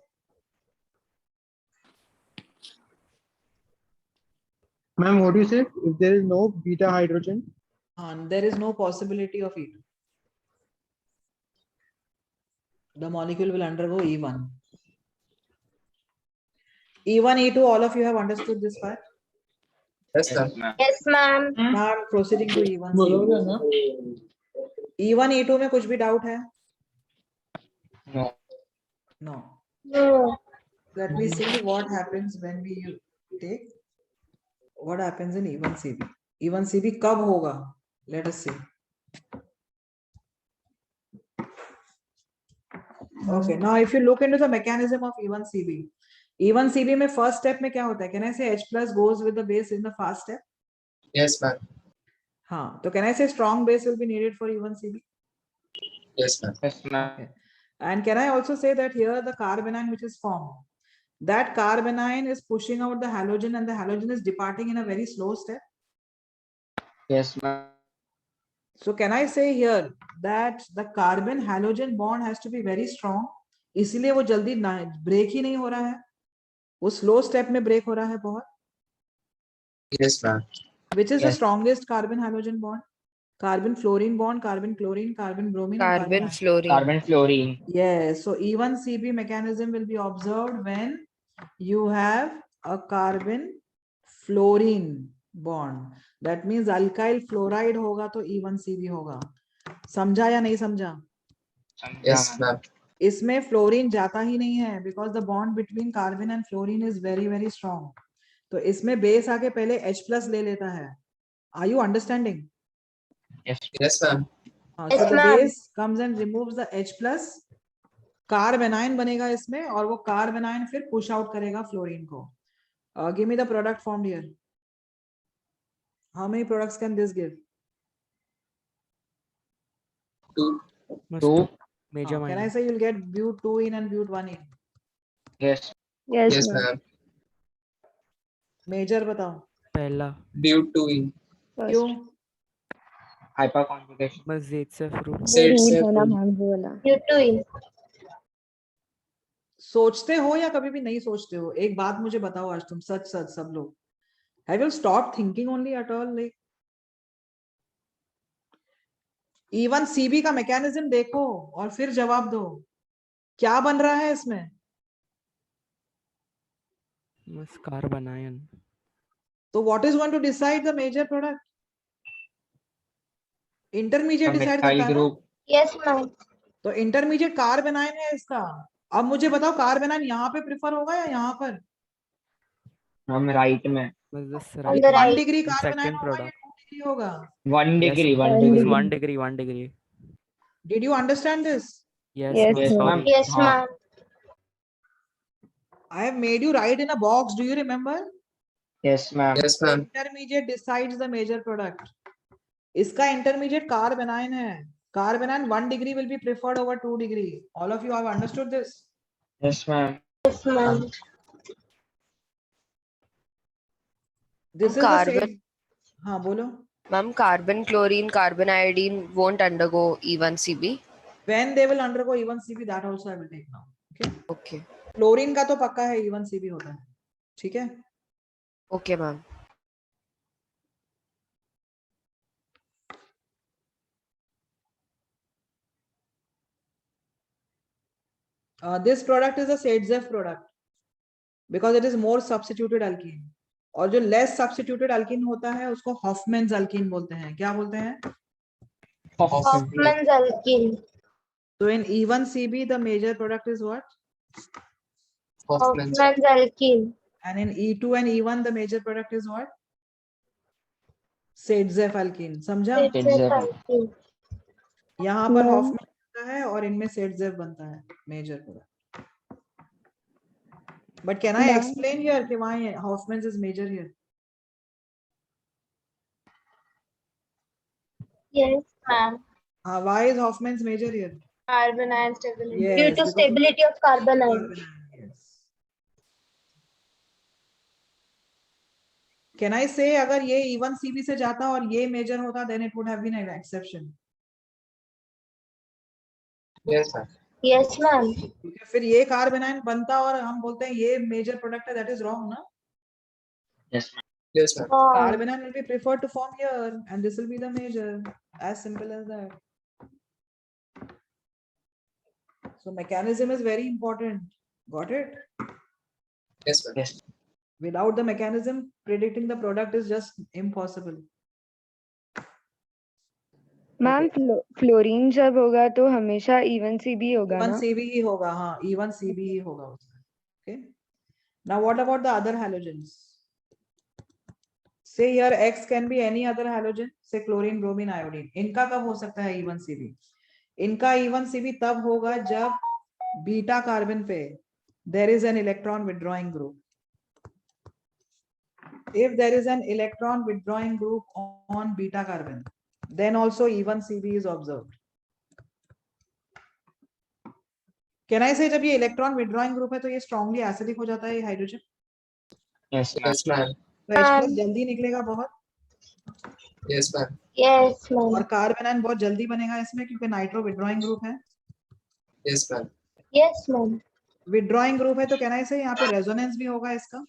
[SPEAKER 4] Ma'am, what do you say? If there is no beta hydrogen?
[SPEAKER 1] And there is no possibility of E2. The molecule will undergo E1. E1, E2, all of you have understood this part?
[SPEAKER 2] Yes, ma'am.
[SPEAKER 8] Yes, ma'am.
[SPEAKER 1] Now I'm proceeding to E1. E1, E2 में कुछ भी doubt है?
[SPEAKER 2] No.
[SPEAKER 1] No.
[SPEAKER 8] No.
[SPEAKER 1] Let me see what happens when we take. What happens in E1CB? E1CB कब होगा? Let us see. Okay, now if you look into the mechanism of E1CB, E1CB में first step में क्या होता है? Can I say H plus goes with the base in the first step?
[SPEAKER 2] Yes, ma'am.
[SPEAKER 1] हाँ, तो can I say strong base will be needed for E1CB?
[SPEAKER 2] Yes, ma'am.
[SPEAKER 9] Yes, ma'am.
[SPEAKER 1] Okay. And can I also say that here the carbanion which is formed, that carbanion is pushing out the halogen and the halogen is departing in a very slow step.
[SPEAKER 9] Yes, ma'am.
[SPEAKER 1] So can I say here that the carbon halogen bond has to be very strong, इसीलिए वो जल्दी break ही नहीं हो रहा है, वो slow step में break हो रहा है बहुत.
[SPEAKER 2] Yes, ma'am.
[SPEAKER 1] Which is the
[SPEAKER 9] Yes.
[SPEAKER 1] strongest carbon halogen bond? Carbon fluorine bond, carbon chlorine, carbon bromine, or
[SPEAKER 7] Carbon
[SPEAKER 1] ion?
[SPEAKER 7] fluorine.
[SPEAKER 9] Carbon fluorine.
[SPEAKER 1] Yes. So E1CB mechanism will be observed when you have a carbon fluorine bond. That means alkyl fluoride होगा तो E1CB होगा. समझा या नहीं समझा?
[SPEAKER 2] Yes, ma'am.
[SPEAKER 1] इसमें fluorine जाता ही नहीं है because the bond between carbon and fluorine is very very strong. तो इसमें बेस आके पहले H+ ले लेता है. Are you understanding?
[SPEAKER 9] Yes.
[SPEAKER 2] Yes, ma'am.
[SPEAKER 1] So
[SPEAKER 8] Yes,
[SPEAKER 1] the
[SPEAKER 8] ma'am.
[SPEAKER 1] base comes and removes the H+, carbanion बनेगा इसमें और वो carbanion फिर push out करेगा fluorine को. Give me the product formed here. How many products can this give?
[SPEAKER 2] 2.
[SPEAKER 5] Must
[SPEAKER 9] Two.
[SPEAKER 5] major
[SPEAKER 1] Can I
[SPEAKER 5] minor.
[SPEAKER 1] say you'll get but 2 in and but 1 in?
[SPEAKER 9] Yes.
[SPEAKER 3] Yes,
[SPEAKER 2] Yes,
[SPEAKER 3] ma'am.
[SPEAKER 2] ma'am.
[SPEAKER 1] Major बताओ.
[SPEAKER 5] पहला
[SPEAKER 2] Due to in.
[SPEAKER 3] First.
[SPEAKER 1] क्यों?
[SPEAKER 9] Hyperconjugation.
[SPEAKER 5] बस Z से फ्रू
[SPEAKER 3] वो
[SPEAKER 2] Set
[SPEAKER 3] नहीं
[SPEAKER 2] से
[SPEAKER 3] था ना
[SPEAKER 2] full.
[SPEAKER 3] मैम वो वाला.
[SPEAKER 8] Due to in.
[SPEAKER 1] सोचते हो या कभी भी नहीं सोचते हो? एक बात मुझे बताओ आज तुम सच सच सब लोग. Have you stopped thinking only at all? Like E1CB का मैकेनिज्म देखो और फिर जवाब दो. क्या बन रहा है इसमें?
[SPEAKER 5] बस कार्बनायन.
[SPEAKER 1] So what is going to decide the major product? Intermediate
[SPEAKER 9] The
[SPEAKER 1] decide
[SPEAKER 9] methyl
[SPEAKER 1] करता है ना?
[SPEAKER 9] group.
[SPEAKER 8] Yes, ma'am.
[SPEAKER 1] तो इंटरमीडिएट कार्बनाइन है इसका. अब मुझे बताओ कार्बनाइन यहाँ पे प्रिफर होगा या यहाँ पर?
[SPEAKER 9] हम right में.
[SPEAKER 5] बस this
[SPEAKER 8] On
[SPEAKER 5] right.
[SPEAKER 8] the
[SPEAKER 1] 1
[SPEAKER 8] right.
[SPEAKER 1] Degree
[SPEAKER 5] The
[SPEAKER 1] carbanion
[SPEAKER 5] second
[SPEAKER 1] होगा या
[SPEAKER 5] product.
[SPEAKER 1] 2 डिग्री होगा?
[SPEAKER 9] 1
[SPEAKER 5] Yes,
[SPEAKER 9] degree. 1
[SPEAKER 3] 1
[SPEAKER 9] degree.
[SPEAKER 3] degree.
[SPEAKER 5] 1 degree, 1 degree.
[SPEAKER 1] Did you understand this?
[SPEAKER 5] Yes,
[SPEAKER 3] Yes,
[SPEAKER 5] ma'am.
[SPEAKER 9] Yes,
[SPEAKER 3] ma'am.
[SPEAKER 9] ma'am.
[SPEAKER 8] Yes,
[SPEAKER 9] हाँ.
[SPEAKER 8] ma'am.
[SPEAKER 1] I have made you write in a box. Do you remember?
[SPEAKER 9] Yes, ma'am.
[SPEAKER 2] Yes, ma'am.
[SPEAKER 1] Intermediate decides the major product. इसका intermediate carbanion है. Carbanion 1 degree will be preferred over 2 degree. All of you have understood this?
[SPEAKER 9] Yes, ma'am.
[SPEAKER 8] Yes, ma'am.
[SPEAKER 1] This is the
[SPEAKER 7] Carbon.
[SPEAKER 1] same. हाँ बोलो.
[SPEAKER 7] Ma'am, carbon, chlorine, carbon, iodine won't undergo E1CB.
[SPEAKER 1] When they will undergo E1CB, that also I will take now. Okay.
[SPEAKER 7] Okay.
[SPEAKER 1] Chlorine का तो पक्का है E1CB होता है. ठीक है?
[SPEAKER 7] Okay, ma'am.
[SPEAKER 1] This product is a Saitzef product because it is more substituted alkene. और जो less substituted alkene होता है उसको Hoffman's alkene बोलते हैं. क्या बोलते हैं?
[SPEAKER 8] Hoffman's alkene.
[SPEAKER 1] So in E1CB the major product is what?
[SPEAKER 2] Hoffman's.
[SPEAKER 8] Hoffman's alkene.
[SPEAKER 1] And in E2 and E1 the major product is what? Saitzef alkene. समझा?
[SPEAKER 8] Saitzef alkene.
[SPEAKER 1] यहाँ पर
[SPEAKER 3] No.
[SPEAKER 1] Hoffman बनता है और इनमें Saitzef बनता है major product. But can I
[SPEAKER 3] No.
[SPEAKER 1] explain here कि why Hoffman's is major here?
[SPEAKER 8] Yes, ma'am.
[SPEAKER 1] Why is Hoffman's major here?
[SPEAKER 12] Carbon ion stability.
[SPEAKER 1] Yes,
[SPEAKER 8] Due to
[SPEAKER 1] because of
[SPEAKER 8] stability of carbon ion.
[SPEAKER 1] carbanion, yes. Can I say अगर ये E1CB से जाता और ये major होता then it would have been an exception.
[SPEAKER 2] Yes, ma'am.
[SPEAKER 8] Yes, ma'am.
[SPEAKER 1] क्योंकि फिर ये कार्बनाइन बनता और हम बोलते हैं ये major product है, that is wrong ना?
[SPEAKER 9] Yes, ma'am.
[SPEAKER 2] Yes, ma'am.
[SPEAKER 1] Carbanion will be preferred to form here and this will be the major. As simple as that. So mechanism is very important. Got it?
[SPEAKER 2] Yes, ma'am.
[SPEAKER 9] Yes.
[SPEAKER 1] Without the mechanism, predicting the product is just impossible.
[SPEAKER 3] Ma'am fluorine जब होगा तो हमेशा E1CB होगा ना?
[SPEAKER 1] E1CB ही होगा. हाँ, E1CB ही होगा उसमें. Okay. Now what about the other halogens? Say here X can be any other halogen, say chlorine, bromine, iodine. इनका कब हो सकता है E1CB? इनका E1CB तब होगा जब बीटा कार्बन पे there is an electron withdrawing group. If there is an electron withdrawing group on beta carbon, then also E1CB is observed. Can I से जब ये इलेक्ट्रॉन विड्रॉइंग ग्रुप है तो ये स्ट्रांगली एसिडिक हो जाता है hydrogen,
[SPEAKER 9] Yes, ma'am.
[SPEAKER 2] Yes, ma'am.
[SPEAKER 1] तो H+ जल्दी निकलेगा बहुत,
[SPEAKER 2] Yes, ma'am.
[SPEAKER 8] Yes,
[SPEAKER 1] और
[SPEAKER 8] ma'am.
[SPEAKER 1] कार्बन आयन बहुत जल्दी बनेगा इसमें क्योंकि नाइट्रो विड्रॉइंग ग्रुप है।
[SPEAKER 2] Yes, ma'am.
[SPEAKER 8] Yes, ma'am.
[SPEAKER 1] Withdrawing group है तो कैन आई से यहाँ पे रेजोनेंस भी होगा इसका,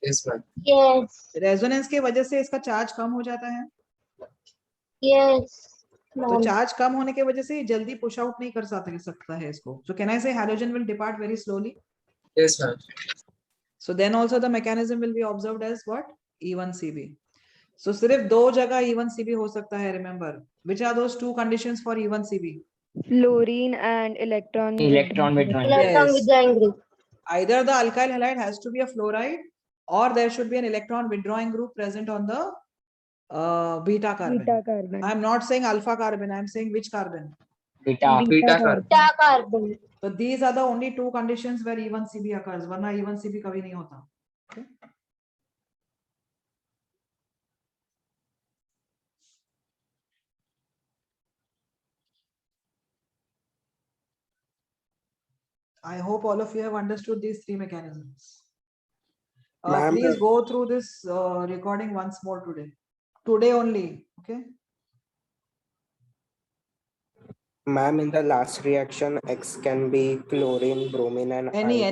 [SPEAKER 2] Yes, ma'am.
[SPEAKER 8] Yes.
[SPEAKER 1] रेजोनेंस की वजह से इसका चार्ज कम हो जाता है,
[SPEAKER 8] Yes,
[SPEAKER 1] तो
[SPEAKER 8] ma'am.
[SPEAKER 1] चार्ज कम होने की वजह से ये जल्दी पुश आउट नहीं कर सकता है इसको, so can I say halogen will depart very slowly?
[SPEAKER 2] Yes, ma'am.
[SPEAKER 1] So then also the mechanism will be observed as what? E1Cb. So सिर्फ दो जगह E1Cb हो सकता है, remember which are those two conditions for E1Cb?
[SPEAKER 3] Fluorine and electron
[SPEAKER 9] Electron withdrawing.
[SPEAKER 8] Electron
[SPEAKER 1] Yes.
[SPEAKER 8] withdrawing group.
[SPEAKER 1] Either the alkyl halide has to be a fluoride or there should be an electron withdrawing group present on the beta carbon.
[SPEAKER 3] beta carbon.
[SPEAKER 1] I am not saying alpha carbon, I am saying which carbon?
[SPEAKER 9] Beta.
[SPEAKER 2] Beta carbon.
[SPEAKER 8] Beta carbon.
[SPEAKER 1] So these are the only two conditions where E1Cb occurs, वरना E1Cb कभी नहीं होता. Okay? I hope all of you have understood these three mechanisms.
[SPEAKER 13] Ma'am,
[SPEAKER 1] Please go through this recording once more today. Today only, okay?
[SPEAKER 13] Ma'am, in the last reaction, X can be chlorine, bromine, and
[SPEAKER 1] Any.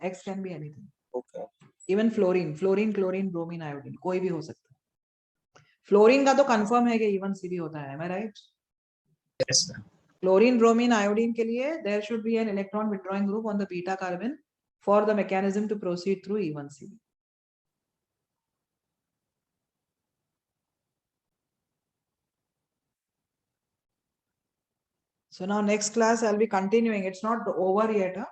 [SPEAKER 1] X can be anything.
[SPEAKER 13] Okay.
[SPEAKER 1] Even fluorine, chlorine, bromine, iodine, कोई भी हो सकता है. Fluorine का तो confirm है कि E1Cb होता है, am I right?
[SPEAKER 2] Yes, ma'am.
[SPEAKER 1] Chlorine, bromine, iodine के लिए there should be an electron withdrawing group on the beta carbon for the mechanism to proceed through E1Cb. So now next class I'll be continuing. It's not over yet. Huh?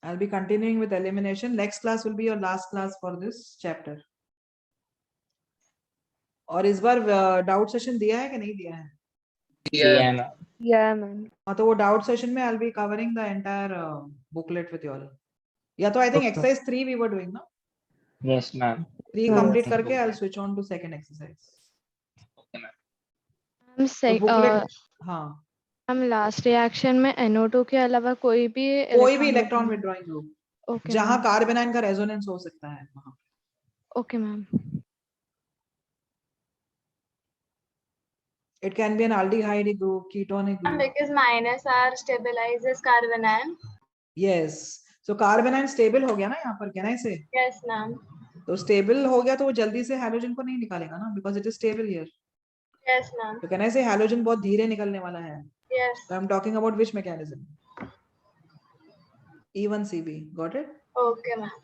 [SPEAKER 1] I'll be continuing with elimination. Next class will be your last class for this chapter. और इस बार doubt session दिया है कि नहीं दिया है?
[SPEAKER 2] Yeah.
[SPEAKER 3] Yeah, ma'am.
[SPEAKER 1] हाँ तो वो डाउट सेशन में I'll be covering the entire booklet with you all. या तो I think
[SPEAKER 9] Okay.
[SPEAKER 1] exercise 3 we were doing, no?
[SPEAKER 9] Yes, ma'am.
[SPEAKER 1] 3
[SPEAKER 3] Yeah.
[SPEAKER 1] complete करके I'll switch on to second exercise.
[SPEAKER 9] Okay, ma'am.
[SPEAKER 1] तो booklet हाँ
[SPEAKER 6] हम last reaction में NO2 के अलावा कोई भी
[SPEAKER 1] इलेक्ट्रॉन विड्रॉइंग ग्रुप
[SPEAKER 6] ओके
[SPEAKER 1] जहां कार्बन आयन का रेजोनेंस हो सकता है वहां.
[SPEAKER 6] Okay ma'am.
[SPEAKER 1] It can be an aldehyde group, ketonic group.
[SPEAKER 12] Because -R stabilizes carbon ion.
[SPEAKER 1] Yes. So carbon ion stable हो गया ना यहाँ पर, can I say?
[SPEAKER 12] Yes, ma'am.
[SPEAKER 1] तो stable हो गया तो वो जल्दी से halogen को नहीं निकालेगा ना, because it is stable here.
[SPEAKER 12] Yes, ma'am.
[SPEAKER 1] So can I say halogen बहुत धीरे निकलने वाला है?
[SPEAKER 12] Yes.
[SPEAKER 1] So I'm talking about which mechanism? E1Cb. Got it?
[SPEAKER 12] Okay, ma'am.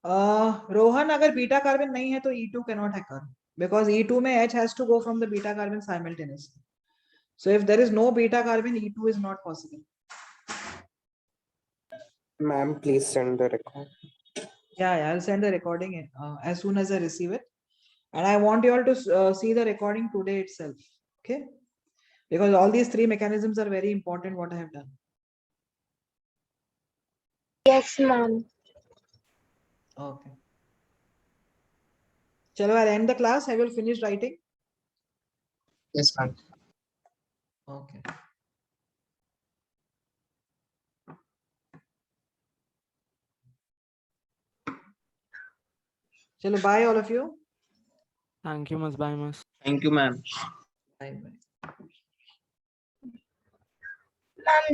[SPEAKER 1] Rohan अगर बीटा कार्बन नहीं है तो E2 cannot occur because E2 में H has to go from the beta carbon simultaneously. So if there is no beta carbon, E2 is not possible.
[SPEAKER 13] Ma'am, please send the record.
[SPEAKER 1] Yeah, I'll send the recording as soon as I receive it, and I want you all to see the recording today itself, okay? Because all these three mechanisms are very important. What I have done.
[SPEAKER 8] Yes, ma'am.
[SPEAKER 1] Okay. Chalo, I'll end the class. I will finish writing.
[SPEAKER 2] Yes, ma'am.
[SPEAKER 1] Okay. Chalo, bye all of you.
[SPEAKER 5] Thank you, Miss. Bye, Miss.
[SPEAKER 9] Thank you, ma'am.
[SPEAKER 1] Bye bye.
[SPEAKER 8] Ma'am,